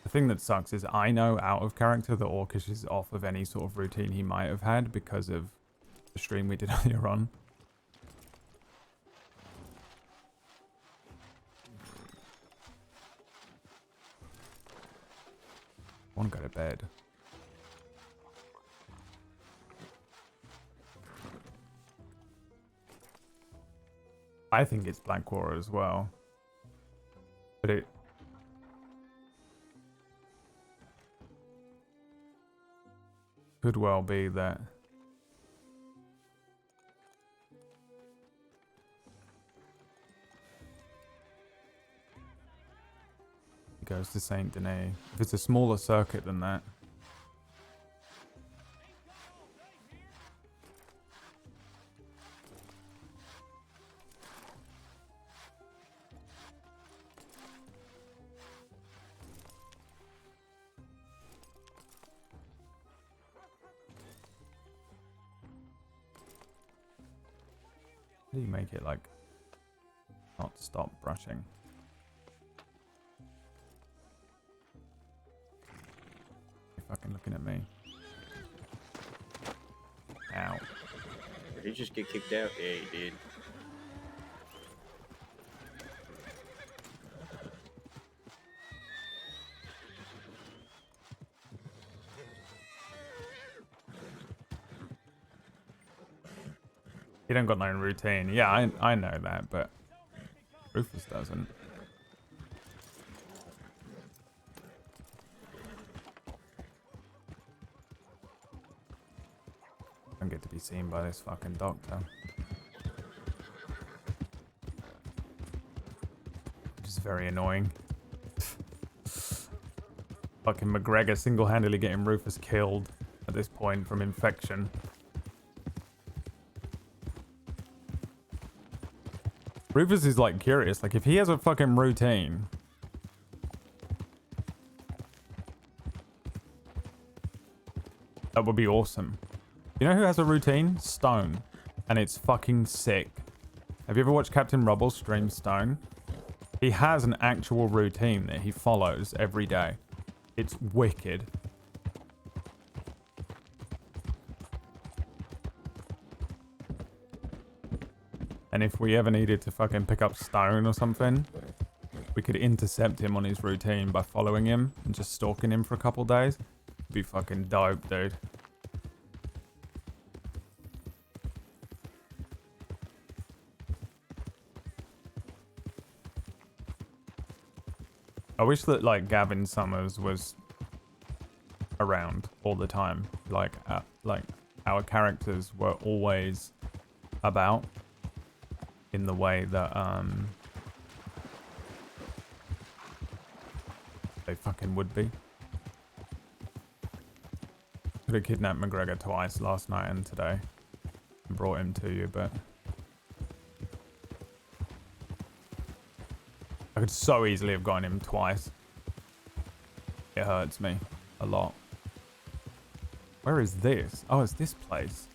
The thing that sucks is I know out of character that Orcish is off of any sort of routine he might have had because of the stream we did earlier on. I want to go to bed. I think it's Blackwater as well. But it... could well be that... it goes to Saint Denis. If it's a smaller circuit than that... How do you make it, like, not stop brushing? You're fucking looking at me. Ow. Did he just get kicked out? Yeah, he did. He don't got no routine. Yeah, I know that, but Rufus doesn't. Don't get to be seen by this fucking doctor. Which is very annoying. Fucking McGregor single-handedly getting Rufus killed at this point from infection. Rufus is like curious. Like if he has a fucking routine. That would be awesome. You know who has a routine? Stone. And it's fucking sick. Have you ever watched Captain Rubble stream Stone? He has an actual routine that he follows every day. It's wicked. And if we ever needed to fucking pick up Stone or something, we could intercept him on his routine by following him and just stalking him for a couple days. It'd be fucking dope, dude. I wish that, like, Gavin Summers was around all the time. Like our characters were always about in the way that, they fucking would be. Could have kidnapped McGregor twice last night and today and brought him to you, but I could so easily have gotten him twice. It hurts me a lot. Where is this? Oh, it's this place.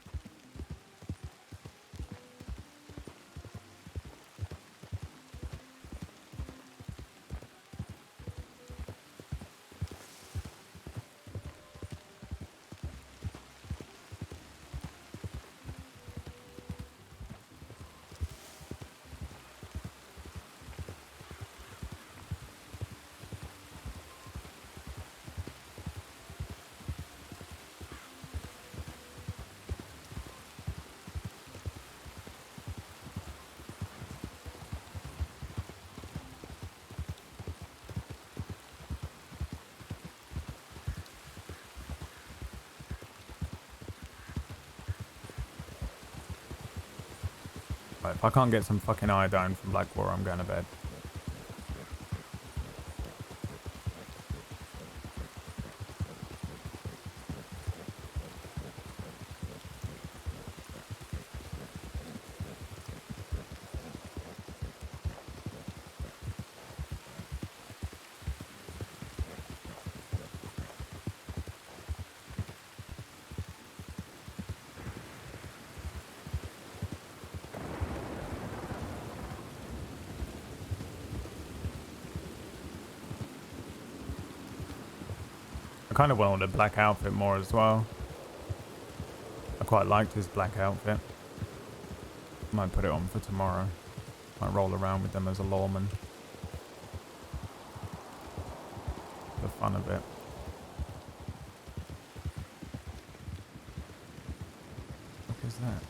Right, if I can't get some fucking iodine from Blackwater, I'm going to bed. I kind of wanted a black outfit more as well. I quite liked his black outfit. Might put it on for tomorrow. Might roll around with them as a lawman. The fun of it. What is that?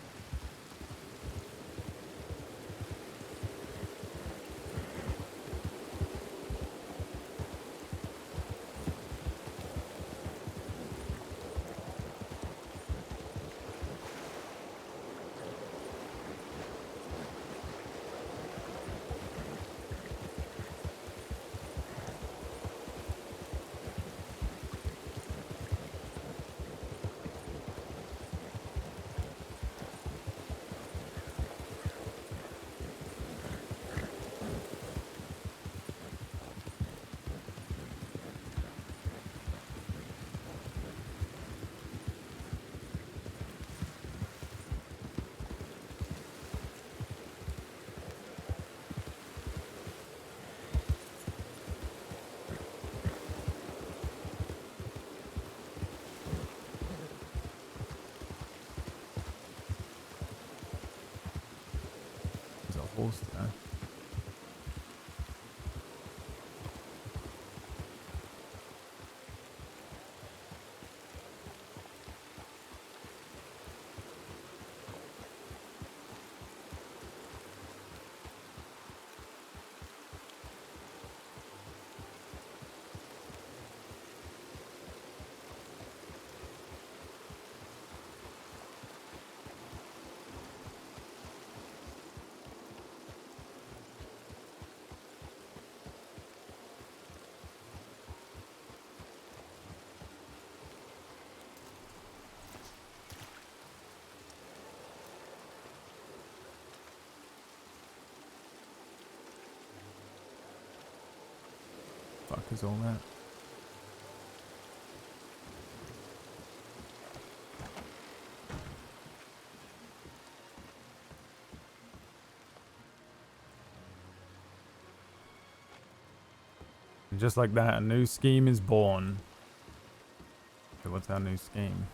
Horse there. fuck is all that? And just like that, a new scheme is born. So what's our new scheme?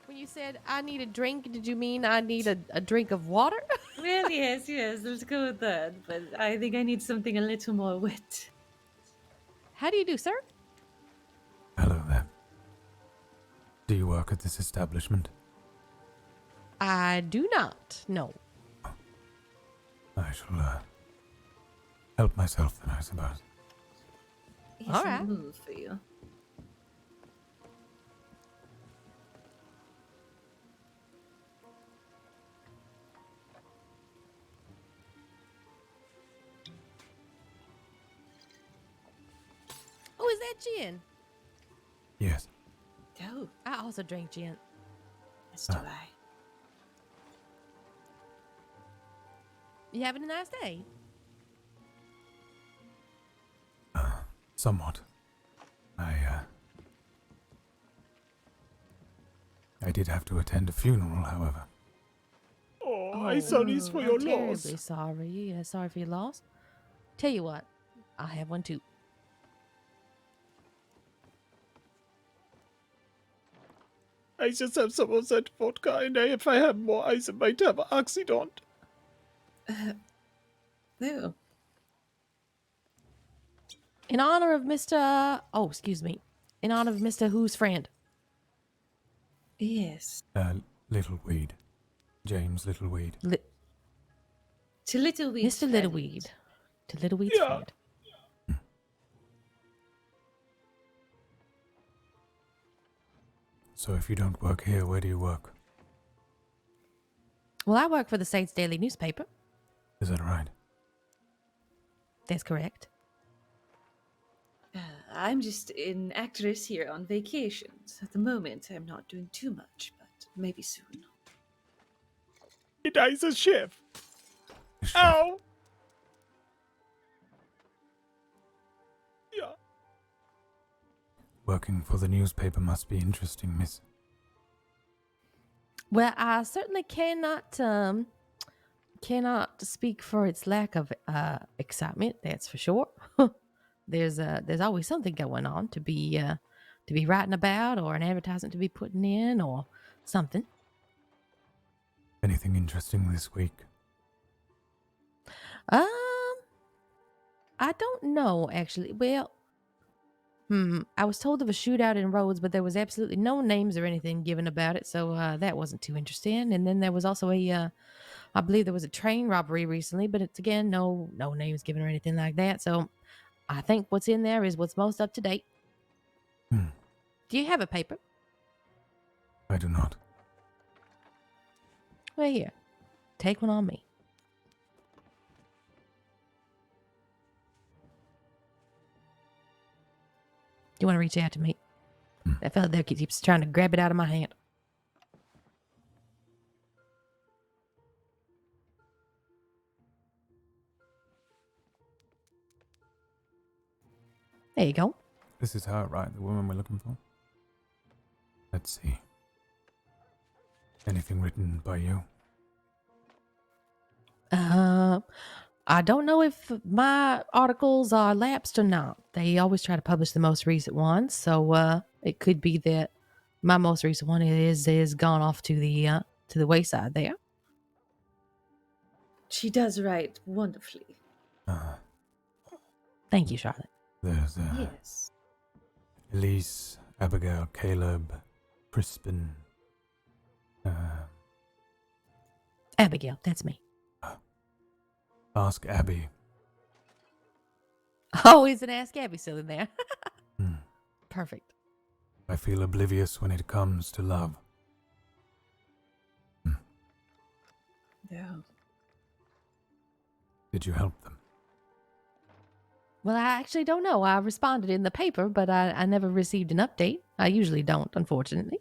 When you said I need a drink, did you mean I need a drink of water? Well, yes, let's go with that. But I think I need something a little more wet. How do you do, sir? Hello there. Do you work at this establishment? I do not. No. I shall help myself then, I suppose. Yes, All right. move for you. Oh, is that gin? Yes. Oh, I also drink gin. as do I. You having a nice day? Somewhat. I did have to attend a funeral, however. Oh, I'm sorry for your terribly loss. sorry. Yeah, sorry for your loss. Tell you what, I have one too. I just have some of that vodka, and if I have more, I might have an accident. No. In honor of Mr. Oh, excuse me. In honor of Mr. Who's friend? Yes. Littleweed. James Littleweed. To Littleweed's Mr. friend. Littleweed. To Littleweed's friend. So if you don't work here, where do you work? Well, I work for the state's daily newspaper. Is that right? That's correct. I'm just an actress here on vacations. At the moment, I'm not doing too much, but maybe soon. It is a chef. Ow! Yeah. Working for the newspaper must be interesting, miss. Well, I certainly cannot speak for its lack of excitement. That's for sure. There's always something going on to be writing about, or an advertisement to be putting in, or something. Anything interesting this week? I don't know actually. Well, I was told of a shootout in Rhodes, but there was absolutely no names or anything given about it, so that wasn't too interesting. And then there was also I believe there was a train robbery recently, but it's again no names given or anything like that. So I think what's in there is what's most up to date. Do you have a paper? I do not. Well, here, take one on me. You want to reach out to me? That fella there keeps trying to grab it out of my hand. There you go. This is her, right? The woman we're looking for? Let's see. Anything written by you? I don't know if my articles are lapsed or not. They always try to publish the most recent ones, so it could be that my most recent one is gone off to the wayside there. She does write wonderfully. Thank you, Charlotte. There's Yes. Elise, Abigail, Caleb, Crispin. Abigail, that's me. Ask Abby. Oh, is an Ask Abby still in there? Perfect. I feel oblivious when it comes to love. Yeah. Did you help them? Well, I actually don't know. I responded in the paper, but I never received an update. I usually don't, unfortunately.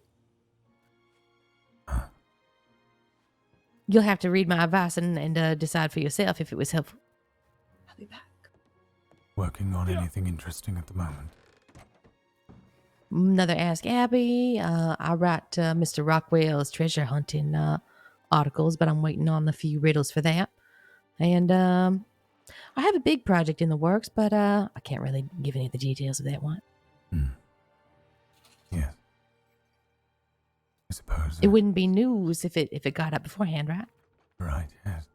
You'll have to read my advice and decide for yourself if it was helpful. I'll be back. Working on anything interesting at the moment? Another Ask Abby. I write Mr. Rockwell's treasure hunting articles, but I'm waiting on a few riddles for that. And I have a big project in the works, but I can't really give any of the details of that one. Yes. I suppose. It wouldn't be news if it got up beforehand, right? Right, yes.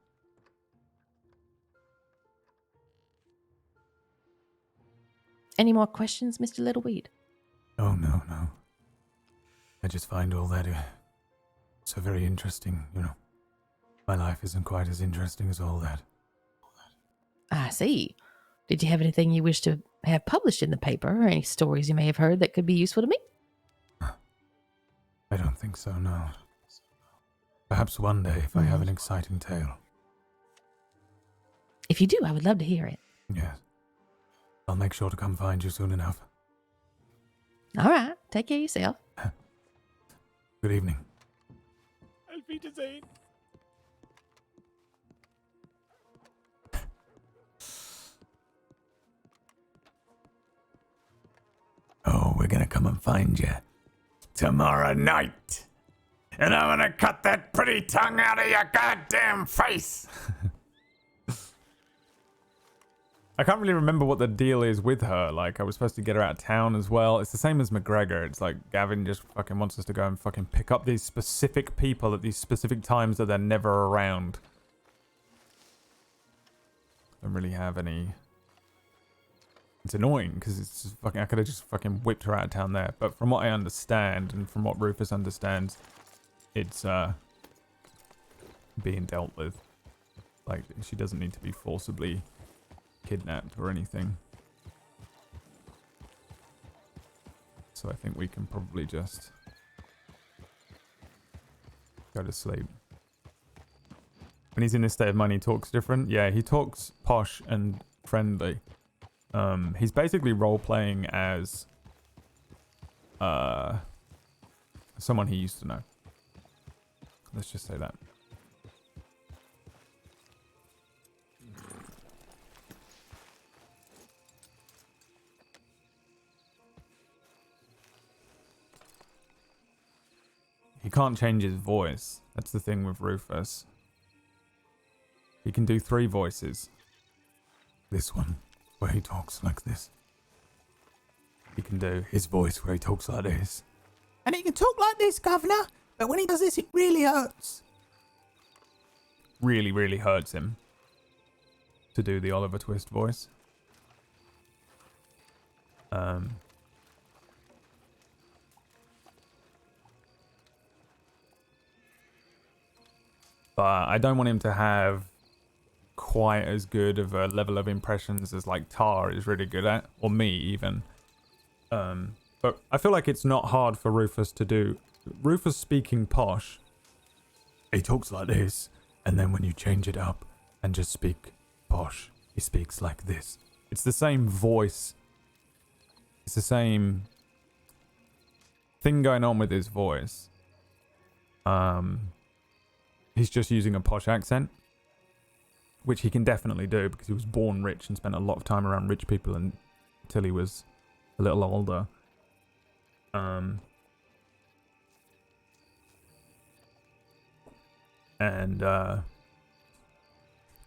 Any more questions, Mr. Littleweed? Oh, no. I just find all that so very interesting, you know. My life isn't quite as interesting as all that. I see. Did you have anything you wish to have published in the paper, or any stories you may have heard that could be useful to me? I don't think so, no. Perhaps one day if I have an exciting tale. If you do, I would love to hear it. Yes. I'll make sure to come find you soon enough. All right. Take care of yourself. Good evening. Auf Wiedersehen. Oh, we're gonna come and find you tomorrow night. And I'm gonna cut that pretty tongue out of your goddamn face. I can't really remember what the deal is with her. Like, I was supposed to get her out of town as well. It's the same as McGregor. It's like Gavin just fucking wants us to go and fucking pick up these specific people at these specific times that they're never around. Don't really have any. It's annoying because it's just fucking. I could have just fucking whipped her out of town there. But from what I understand and from what Rufus understands, it's being dealt with. Like, she doesn't need to be forcibly kidnapped or anything. So I think we can probably just go to sleep. When he's in this state of mind, he talks different. Yeah, he talks posh and friendly. He's basically role-playing as someone he used to know. Let's just say that. He can't change his voice. That's the thing with Rufus. He can do 3 voices. This one, where he talks like this. He can do his voice where he talks like this. And he can talk like this, Governor, but when he does this, it really hurts. Really, really hurts him to do the Oliver Twist voice. But I don't want him to have quite as good of a level of impressions as like Tar is really good at, or me even. But I feel like it's not hard for Rufus to do. Rufus speaking posh. He talks like this, and then when you change it up and just speak posh, he speaks like this. It's the same voice. It's the same thing going on with his voice. He's just using a posh accent, which he can definitely do because he was born rich and spent a lot of time around rich people until he was a little older. And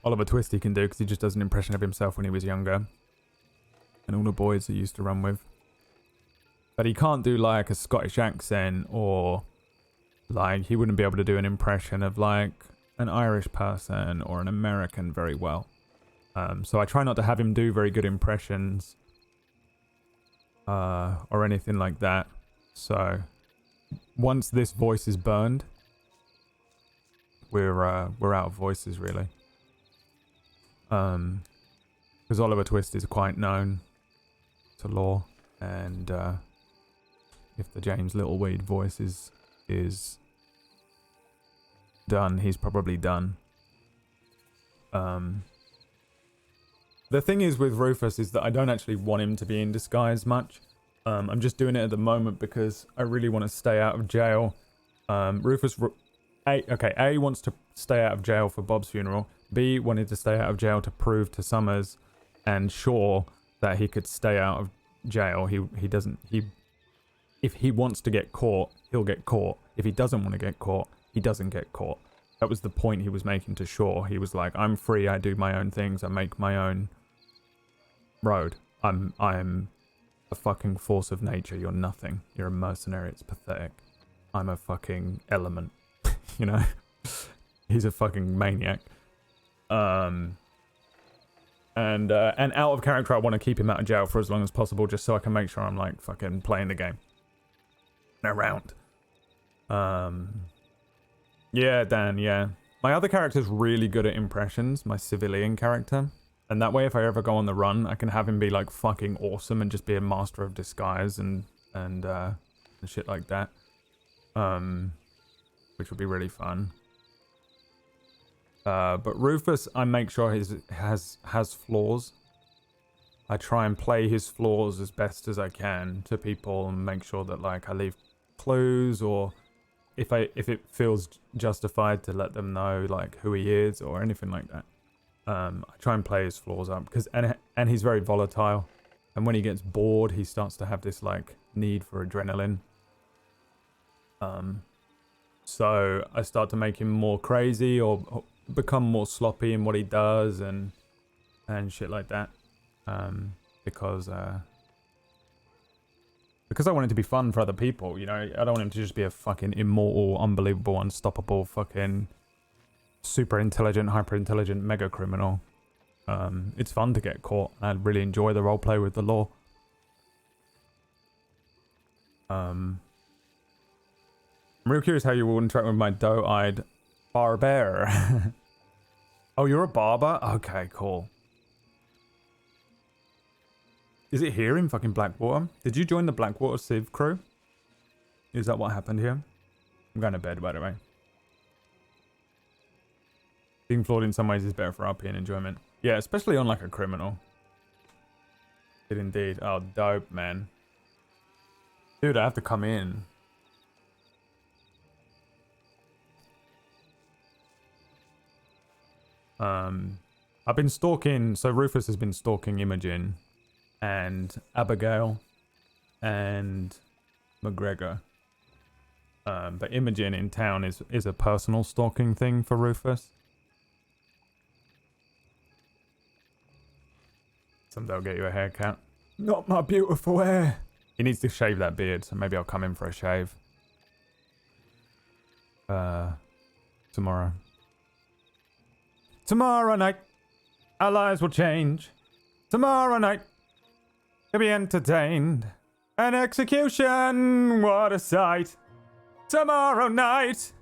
Oliver Twist he can do because he just does an impression of himself when he was younger. And all the boys he used to run with. But he can't do like a Scottish accent, or like he wouldn't be able to do an impression of like an Irish person or an American very well. So I try not to have him do very good impressions or anything like that. So once this voice is burned, we're out of voices really. Because Oliver Twist is quite known to lore, and if the James Littleweed voice is done, he's probably done. The thing is with Rufus is that I don't actually want him to be in disguise much. I'm just doing it at the moment because I really want to stay out of jail. Rufus, A wants to stay out of jail for Bob's funeral. B wanted to stay out of jail to prove to Summers and Shaw that he could stay out of jail. If he wants to get caught, he'll get caught. If he doesn't want to get caught, he doesn't get caught. That was the point he was making to Shaw. He was like, I'm free, I do my own things, I make my own road. I'm a fucking force of nature, you're nothing. You're a mercenary, it's pathetic. I'm a fucking element. You know? He's a fucking maniac. And out of character, I want to keep him out of jail for as long as possible, just so I can make sure I'm like fucking playing the game. Around. Yeah, Dan, yeah. My other character's really good at impressions, my civilian character. And that way, if I ever go on the run, I can have him be like fucking awesome and just be a master of disguise and shit like that. Which would be really fun. But Rufus, I make sure has flaws. I try and play his flaws as best as I can to people and make sure that like I leave clues, or if it feels justified to let them know like who he is or anything like that. I try and play his flaws up because and he's very volatile, and when he gets bored, he starts to have this like need for adrenaline. So I start to make him more crazy or become more sloppy in what he does and shit like that. Because I want it to be fun for other people, you know. I don't want him to just be a fucking immortal, unbelievable, unstoppable, fucking super intelligent, hyper intelligent mega criminal. It's fun to get caught. I really enjoy the roleplay with the law. I'm real curious how you will interact with my doe-eyed barber. Oh, you're a barber? Okay, cool. Is it here in fucking Blackwater? Did you join the Blackwater Civ crew? Is that what happened here? I'm going to bed, by the way. Being flawed in some ways is better for RP and enjoyment. Yeah, especially on like a criminal. It indeed. Oh, dope, man. Dude, I have to come in. I've been stalking, so Rufus has been stalking Imogen and Abigail and McGregor. But Imogen in town is a personal stalking thing for Rufus. Someday I'll get you a haircut. Not my beautiful hair. He needs to shave that beard, so maybe I'll come in for a shave. Tomorrow. Tomorrow night, our lives will change. Tomorrow night, we'll be entertained. An execution, what a sight. Tomorrow night.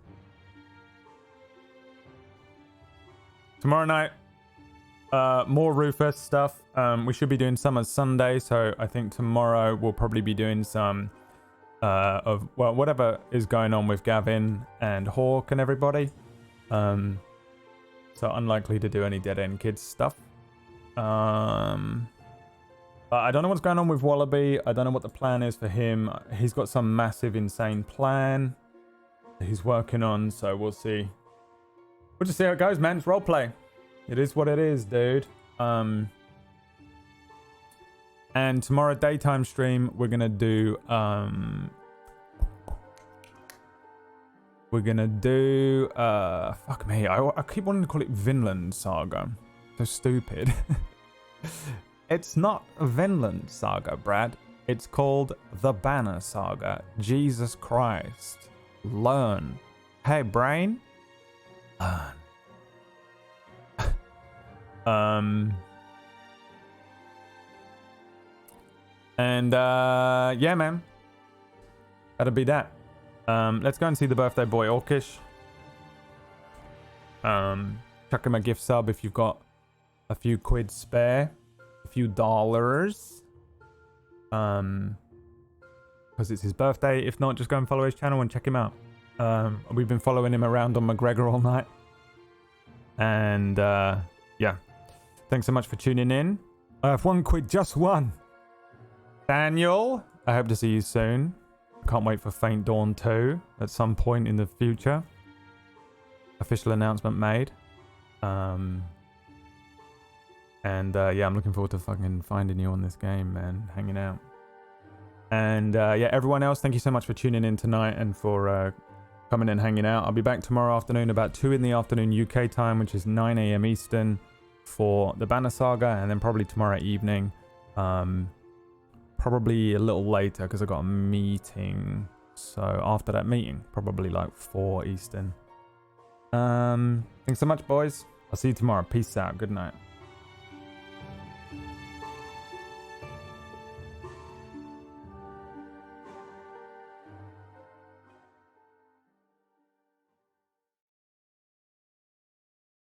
Tomorrow night, more Rufus stuff. We should be doing some on Sunday, so I think tomorrow we'll probably be doing some of, well, whatever is going on with Gavin and Hawk and everybody. So unlikely to do any Dead End Kids stuff. But I don't know what's going on with Wallaby. I don't know what the plan is for him. He's got some massive, insane plan that he's working on, so we'll see. We'll just see how it goes, man. It's roleplay. It is what it is, dude. And tomorrow daytime stream, we're gonna do fuck me, I keep wanting to call it Vinland Saga. So stupid. It's not Vinland Saga, Brad. It's called The Banner Saga. Jesus Christ. Learn. Hey, brain. Learn. Yeah, man. That'll be that. Let's go and see the birthday boy, Orkish. Chuck him a gift sub if you've got a few quid spare, a few dollars. Because it's his birthday. If not, just go and follow his channel and check him out. We've been following him around on McGregor all night. And yeah, thanks so much for tuning in. I have 1 quid, just one. Daniel, I hope to see you soon. Can't wait for Faint Dawn 2 at some point in the future. Official announcement made. And yeah, I'm looking forward to fucking finding you on this game, man. Hanging out. And yeah, everyone else, thank you so much for tuning in tonight and for coming and hanging out. I'll be back tomorrow afternoon about 2 in the afternoon UK time, which is 9 a.m. Eastern for the Banner Saga, and then probably tomorrow evening. Probably a little later because I got a meeting. So after that meeting, probably like 4 Eastern. Thanks so much, boys. I'll see you tomorrow. Peace out. Good night.